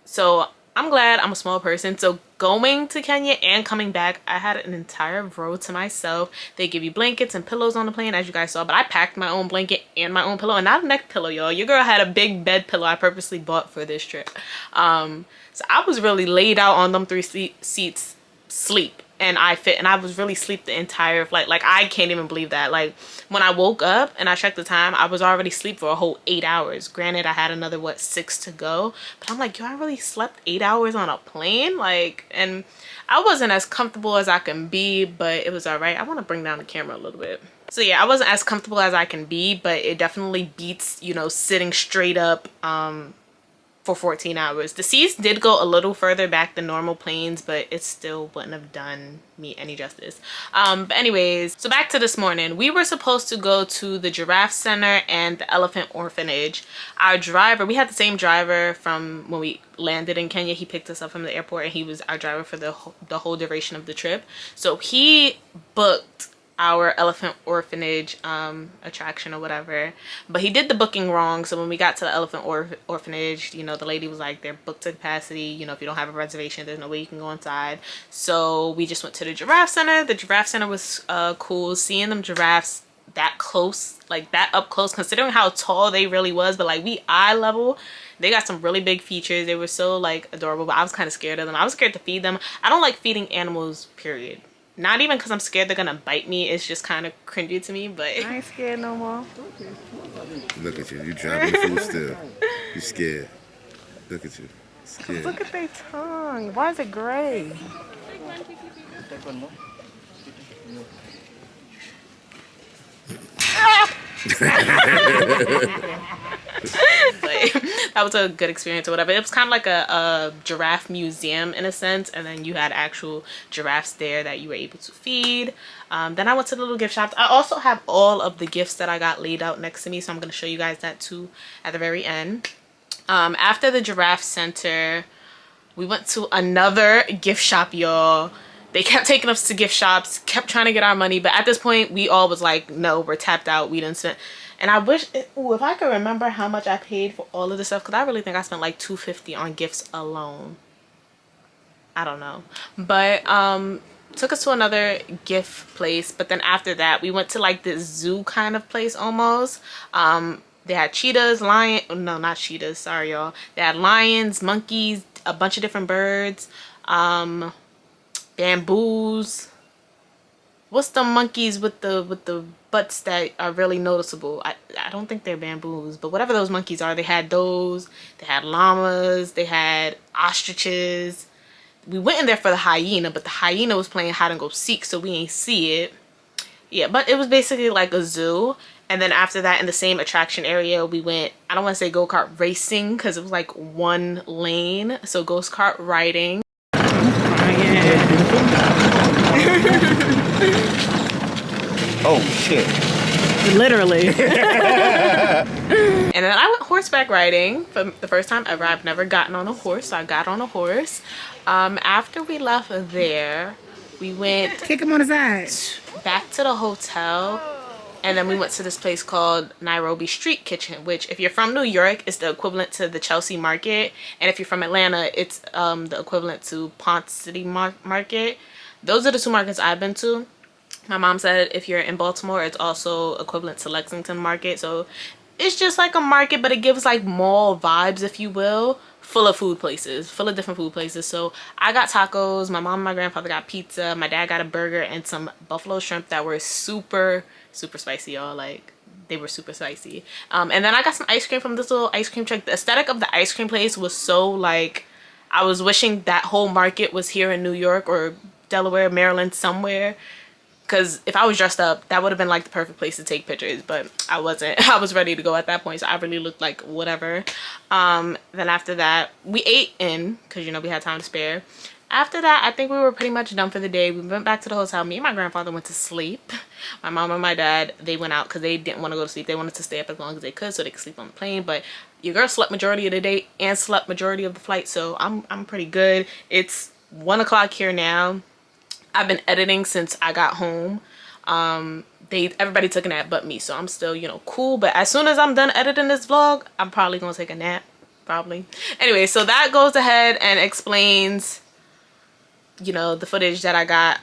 So I'm glad I'm a small person. So going to Kenya and coming back, I had an entire row to myself. They give you blankets and pillows on the plane, as you guys saw, but I packed my own blanket and my own pillow, and not a neck pillow, y'all. Your girl had a big bed pillow I purposely bought for this trip. So I was really laid out on them 3 seats, sleep, and I was really asleep the entire flight. Like, I can't even believe that. Like, when I woke up and I checked the time, I was already asleep for a whole 8 hours. Granted, I had another 6 to go, but I'm like, yo, I really slept 8 hours on a plane. Like, and I wasn't as comfortable as I can be, but it was all right. I want to bring down the camera a little bit. So yeah, I wasn't as comfortable as I can be, but it definitely beats, you know, sitting straight up for 14 hours. The seats did go a little further back than normal planes, but it still wouldn't have done me any justice. But anyways, so back to this morning. We were supposed to go to the Giraffe Center and the Elephant Orphanage. Our driver, we had the same driver from when we landed in Kenya. He picked us up from the airport, and he was our driver for the whole duration of the trip. So he booked our Elephant Orphanage attraction or whatever, but he did the booking wrong. So when we got to the Elephant Orphanage, you know, the lady was like, they're booked to capacity, you know, if you don't have a reservation, there's no way you can go inside. So we just went to the Giraffe Center. The Giraffe Center was cool. Seeing them giraffes that close, like that up close, considering how tall they really was, but like we eye level, they got some really big features. They were so like adorable, but I was kind of scared of them. I was scared to feed them. I don't like feeding animals, period. Not even because I'm scared they're gonna bite me. It's just kind of cringy to me, but I ain't scared no more. Look at you. You dropping food still. You scared. Look at you. Scared. Look at their tongue. Why is it gray? Take one more. Like, that was a good experience or whatever. It was kind of like a giraffe museum in a sense, and then you had actual giraffes there that you were able to feed. Then I went to the little gift shops. I also have all of the gifts that I got laid out next to me, so I'm going to show you guys that too at the very end. After the Giraffe Center, we went to another gift shop, y'all. They kept taking us to gift shops, kept trying to get our money, but at this point we all was like, no, we're tapped out, we didn't spend. And I wish, if I could remember how much I paid for all of this stuff, because I really think I spent like $250 on gifts alone. I don't know, but took us to another gift place. But then after that, we went to like this zoo kind of place almost. They had cheetahs, no, not cheetahs, sorry y'all. They had lions, monkeys, a bunch of different birds, bamboos, what's the monkeys with the butts that are really noticeable? I don't think they're bamboos, but whatever those monkeys are, they had those. They had llamas. They had ostriches. We went in there for the hyena, but the hyena was playing hide and go seek, so we ain't see it. Yeah, but it was basically like a zoo. And then after that, in the same attraction area, we went, I don't want to say go-kart racing because it was like one lane. So go-kart riding. Oh shit. Literally. And then I went horseback riding for the first time ever. I've never gotten on a horse, so I got on a horse. After we left there, we went... Kick him on the side. Back to the hotel. And then we went to this place called Nairobi Street Kitchen, which if you're from New York, is the equivalent to the Chelsea Market. And if you're from Atlanta, it's the equivalent to Ponce City Market. Those are the two markets I've been to. My mom said if you're in Baltimore, it's also equivalent to Lexington Market. So it's just like a market, but it gives like mall vibes, if you will, full of food places, full of different food places. So I got tacos, my mom and my grandfather got pizza, my dad got a burger and some buffalo shrimp that were super spicy, y'all. Like, they were super spicy. And then I got some ice cream from this little ice cream truck. The aesthetic of the ice cream place was so like, I was wishing that whole market was here in New York or Delaware, Maryland, somewhere. Because if I was dressed up, that would have been like the perfect place to take pictures, but I wasn't. I was ready to go at that point, so I really looked like whatever. Then after that, we ate in, because, you know, we had time to spare. After that, I think we were pretty much done for the day. We went back to the hotel. Me and my grandfather went to sleep. My mom and my dad, they went out because they didn't want to go to sleep. They wanted to stay up as long as they could so they could sleep on the plane. But your girl slept majority of the day and slept majority of the flight, so I'm pretty good. It's 1 o'clock here now. I've been editing since I got home. Everybody took a nap but me, so I'm still, you know, cool. But as soon as I'm done editing this vlog, I'm probably gonna take a nap, probably. Anyway, so that goes ahead and explains, you know, the footage that I got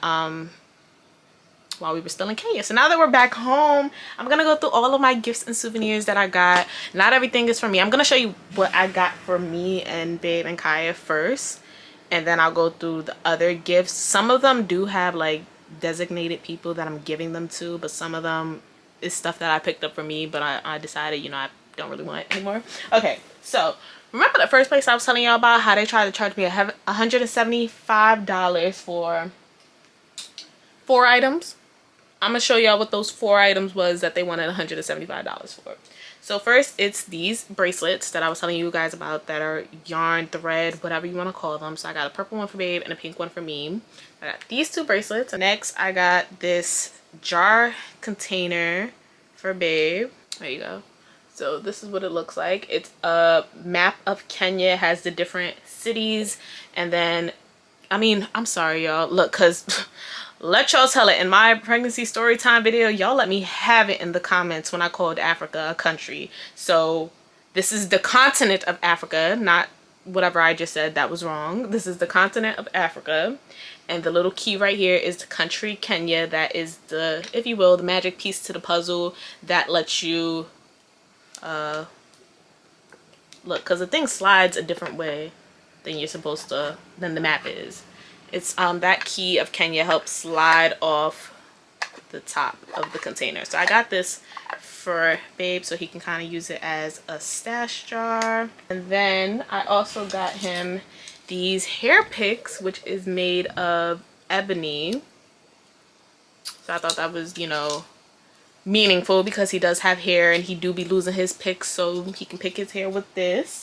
while we were still in Kenya. So now that we're back home, I'm gonna go through all of my gifts and souvenirs that I got. Not everything is for me. I'm gonna show you what I got for me and Babe and Kaya first, and then I'll go through the other gifts. Some of them do have like designated people that I'm giving them to, but some of them is stuff that I picked up for me, but I decided, you know, I don't really want it anymore. Okay, so remember the first place I was telling y'all about how they tried to charge me $175 for 4 items? I'm gonna show y'all what those 4 items was that they wanted $175 for. So first, it's these bracelets that I was telling you guys about that are yarn, thread, whatever you want to call them. So I got a purple one for Babe and a pink one for me. I got these 2 bracelets. Next, I got this jar container for Babe. There you go. So this is what it looks like. It's a map of Kenya. It has the different cities. And then, I mean, I'm sorry, y'all. Look, because... let y'all tell it in my pregnancy story time video. Y'all let me have it in the comments when I called Africa a country. So this is the continent of Africa, not whatever I just said that was wrong. This is the continent of Africa, and the little key right here is the country Kenya. That is the, if you will, the magic piece to the puzzle that lets you look, because the thing slides a different way than you're supposed to, than the map is. It's that key of Kenya helps slide off the top of the container. So I got this for Babe so he can kind of use it as a stash jar. And then I also got him these hair picks, which is made of ebony. So I thought that was, you know, meaningful because he does have hair and he do be losing his picks, so he can pick his hair with this.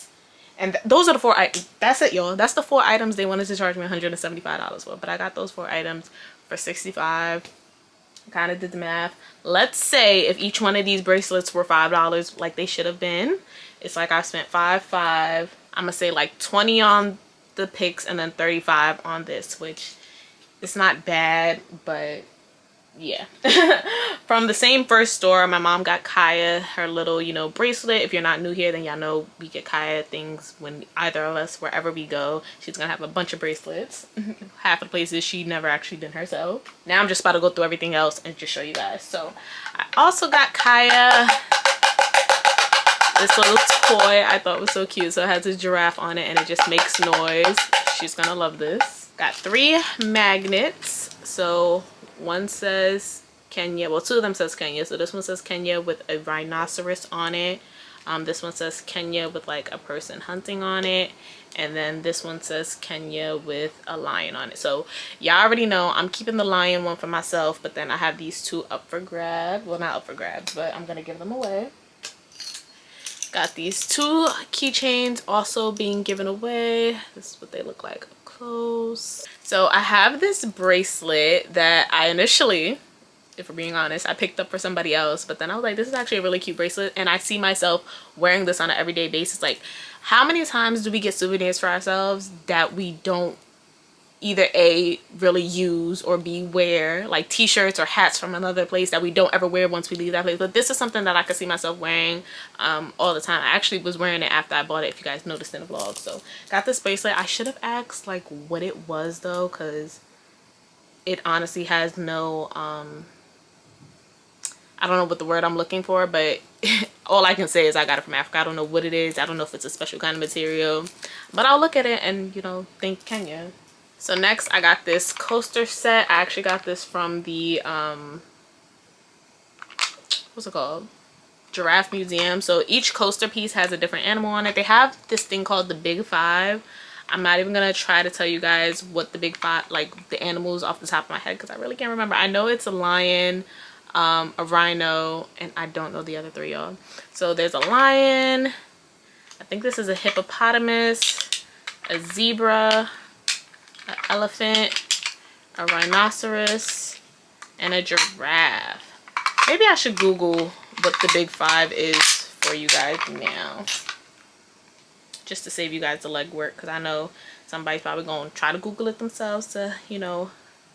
And those are the 4 items. That's it, y'all. That's the 4 items they wanted to charge me $175 for. But I got those 4 items for $65. Kind of did the math. Let's say if each one of these bracelets were $5 like they should have been. It's like I spent $5. I'm going to say like $20 on the picks and then $35 on this, which is not bad, but yeah. From the same first store, my mom got Kaya her little, you know, bracelet. If you're not new here, then y'all know we get Kaya things when either of us, wherever we go. She's gonna have a bunch of bracelets. Half of the places she never actually did herself. Now I'm just about to go through everything else and just show you guys. So I also got Kaya this little toy I thought was so cute. So it has a giraffe on it and it just makes noise. She's gonna love this. Got 3 magnets. So One says Kenya. Well, two of them says Kenya. So this one says Kenya with a rhinoceros on it. This one says Kenya with like a person hunting on it. And then this one says Kenya with a lion on it. So y'all already know I'm keeping the lion one for myself, but then I have these two up for grab. Well, not up for grabs, but I'm gonna give them away. Got these two keychains also being given away. This is what they look like up close. So I have this bracelet that I initially, if we're being honest, I picked up for somebody else, but then I was like, this is actually a really cute bracelet, and I see myself wearing this on an everyday basis. Like, how many times do we get souvenirs for ourselves that we don't either A, really use, or B, wear? Like t-shirts or hats from another place that we don't ever wear once we leave that place. But this is something that I could see myself wearing all the time. I actually was wearing it after I bought it, if you guys noticed in the vlog. So got this bracelet. I should have asked like what it was though, because it honestly has no I don't know what the word I'm looking for, but all I can say is I got it from Africa. I don't know what it is. I don't know if it's a special kind of material, but I'll look at it and, you know, think Kenya. So next I got this coaster set. I actually got this from the, what's it called? Giraffe Museum. So each coaster piece has a different animal on it. They have this thing called the Big Five. I'm not even gonna try to tell you guys what the Big Five, like the animals off the top of my head, because I really can't remember. I know it's a lion, a rhino, and I don't know the other three, y'all. So there's a lion, I think this is a hippopotamus, a zebra, an elephant, a rhinoceros, and a giraffe. Maybe I should Google what the Big Five is for you guys now, just to save you guys the legwork, because I know somebody's probably gonna try to Google it themselves to, you know,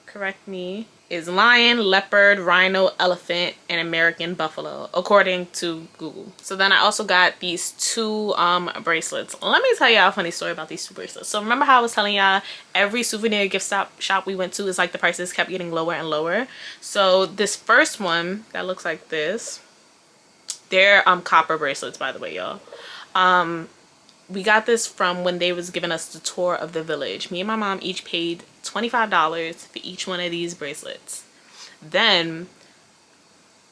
correct me. Is lion, leopard, rhino, elephant, and American buffalo, according to Google. So then I also got these two bracelets. Let me tell y'all a funny story about these two bracelets. So remember how I was telling y'all every souvenir gift shop we went to is like the prices kept getting lower and lower. So this first one that looks like this, they're copper bracelets, by the way, y'all. We got this from when they was giving us the tour of the village. Me and my mom each paid $25 for each one of these bracelets. Then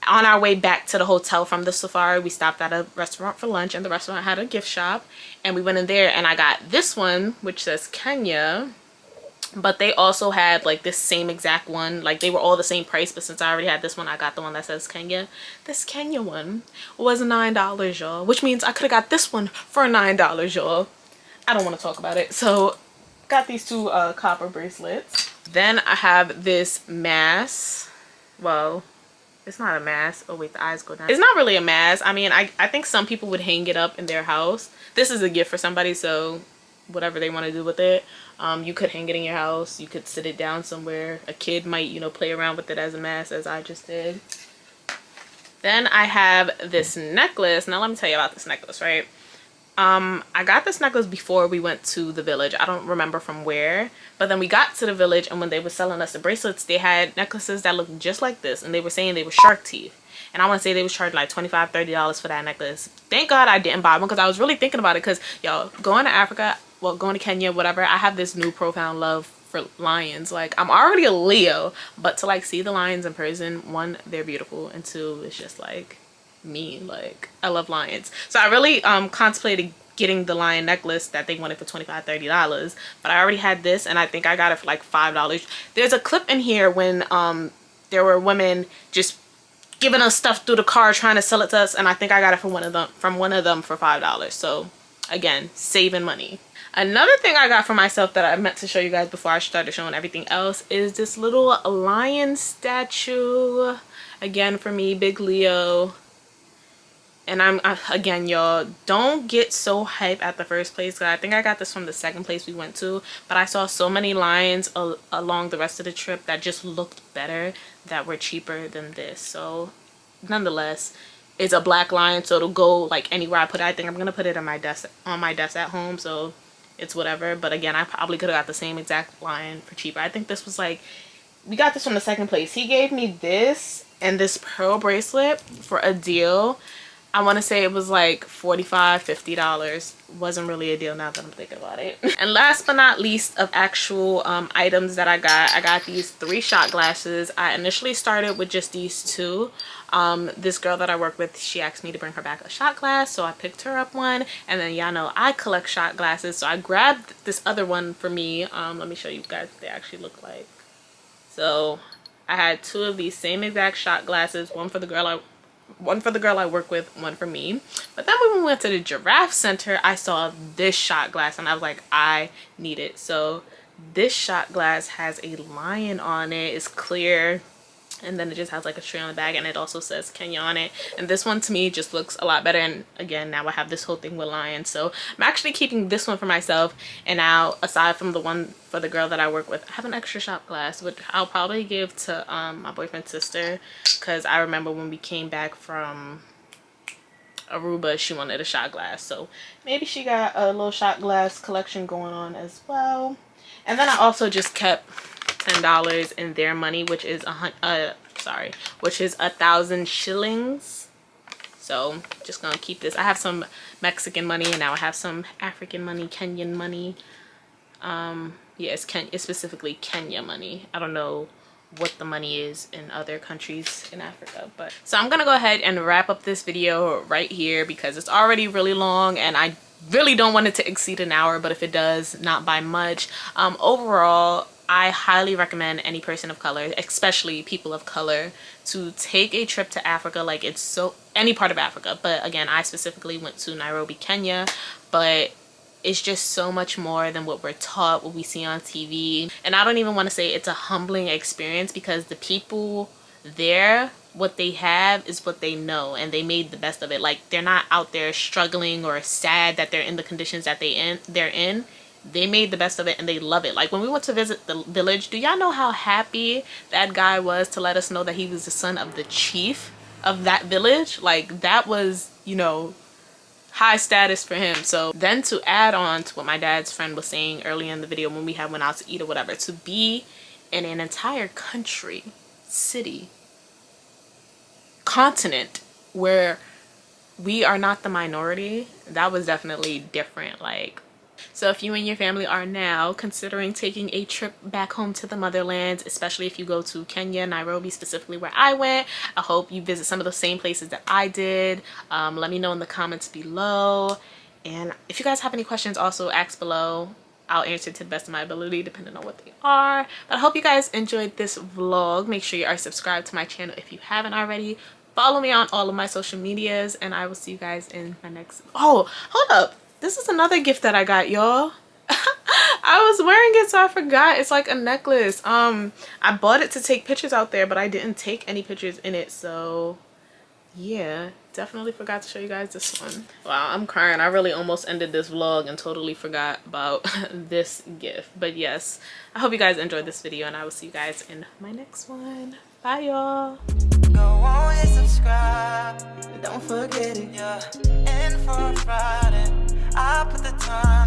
on our way back to the hotel from the safari, we stopped at a restaurant for lunch, and the restaurant had a gift shop, and we went in there and I got this one which says Kenya, but they also had like this same exact one. Like they were all the same price, but since I already had this one, I got the one that says Kenya. This Kenya one was $9, y'all, which means I could have got this one for $9, y'all. I don't want to talk about it. So got these two copper bracelets. Then I have this mask. Well, it's not a mask. Oh wait, the eyes go down. It's not really a mask. I mean, I think some people would hang it up in their house. This is a gift for somebody, so whatever they want to do with it. You could hang it in your house. You could sit it down somewhere. A kid might, you know, play around with it as a mask, as I just did. Then I have this necklace. Now let me tell you about this necklace, right? I got this necklace before we went to the village. I don't remember from where, but then we got to the village, and when they were selling us the bracelets, they had necklaces that looked just like this, and they were saying they were shark teeth. And I want to say they was charging like $25, $30 for that necklace. Thank God I didn't buy one, because I was really thinking about it, because y'all, going to Africa, well, going to Kenya, whatever, I have this new profound love for lions. Like, I'm already a Leo, but to like see the lions in person, one, they're beautiful, and two, it's just like me. Like, I love lions. So I really contemplated getting the lion necklace that they wanted for $25, $30, but I already had this, and I think I got it for like $5. There's a clip in here when there were women just giving us stuff through the car trying to sell it to us, and I think I got it from one of them for $5. So again, saving money. Another thing I got for myself that I meant to show you guys before I started showing everything else is this little lion statue. Again, for me, big Leo. And again, y'all, don't get so hype at the first place, because I think I got this from the second place we went to, but I saw so many lions along the rest of the trip that just looked better, that were cheaper than this. So nonetheless, it's a black lion, so it'll go like anywhere I put it. I think I'm gonna put it on my desk at home, so it's whatever. But again, I probably could have got the same exact lion for cheaper. I think this was like, we got this from the second place. He gave me this and this pearl bracelet for a deal. I want to say it was like $45, $50. Wasn't really a deal now that I'm thinking about it. And last but not least of actual items that I got these 3 shot glasses. I initially started with just these 2. This girl that I work with, she asked me to bring her back a shot glass, so I picked her up one. And then y'all know I collect shot glasses, so I grabbed this other one for me. Let me show you guys what they actually look like. So I had 2 of these same exact shot glasses, one for the girl I work with, one for me. But then when we went to the Giraffe Center, I saw this shot glass and I was like, I need it. So this shot glass has a lion on it. It's clear. And then it just has like a tree on the back, and it also says Kenya on it. And this one to me just looks a lot better. And again, now I have this whole thing with lions, so I'm actually keeping this one for myself. And now, aside from the one for the girl that I work with, I have an extra shot glass, which I'll probably give to my boyfriend's sister, because I remember when we came back from Aruba, she wanted a shot glass, so maybe she got a little shot glass collection going on as well. And then I also just kept $10 in their money, which is 1,000 shillings. So just gonna keep this. I have some Mexican money, and now I have some African money, Kenyan money. Yeah, it's specifically Kenya money. I don't know what the money is in other countries in Africa, but so I'm gonna go ahead and wrap up this video right here because it's already really long, and I really don't want it to exceed an hour, but if it does, not by much. Overall, I highly recommend any person of color, especially people of color, to take a trip to Africa. Like, it's so any part of Africa, but again, I specifically went to Nairobi, Kenya, but it's just so much more than what we're taught, what we see on TV. And I don't even want to say it's a humbling experience, because the people there, what they have is what they know, and they made the best of it. Like, they're not out there struggling or sad that they're in the conditions that they're in. They made the best of it, and they love it. Like, when we went to visit the village, do y'all know how happy that guy was to let us know that he was the son of the chief of that village? Like, that was, you know, high status for him. So then, to add on to what my dad's friend was saying earlier in the video when we went out to eat or whatever, to be in an entire country, city, continent where we are not the minority, that was definitely different. Like, so if you and your family are now considering taking a trip back home to the motherland, especially if you go to Kenya, Nairobi specifically where I went, I hope you visit some of the same places that I did. Let me know in the comments below. And if you guys have any questions, also ask below. I'll answer to the best of my ability depending on what they are. But I hope you guys enjoyed this vlog. Make sure you are subscribed to my channel if you haven't already. Follow me on all of my social medias, and I will see you guys in my next... Oh, hold up. This is another gift that I got, y'all. I was wearing it, so I forgot. It's like a necklace. I bought it to take pictures out there, but I didn't take any pictures in it, so yeah, definitely forgot to show you guys this one. Wow, I'm crying. I really almost ended this vlog and totally forgot about this gift. But yes, I hope you guys enjoyed this video, and I will see you guys in my next one. Bye, y'all. Go on and subscribe, don't forget it, yeah. And for Friday, I put the time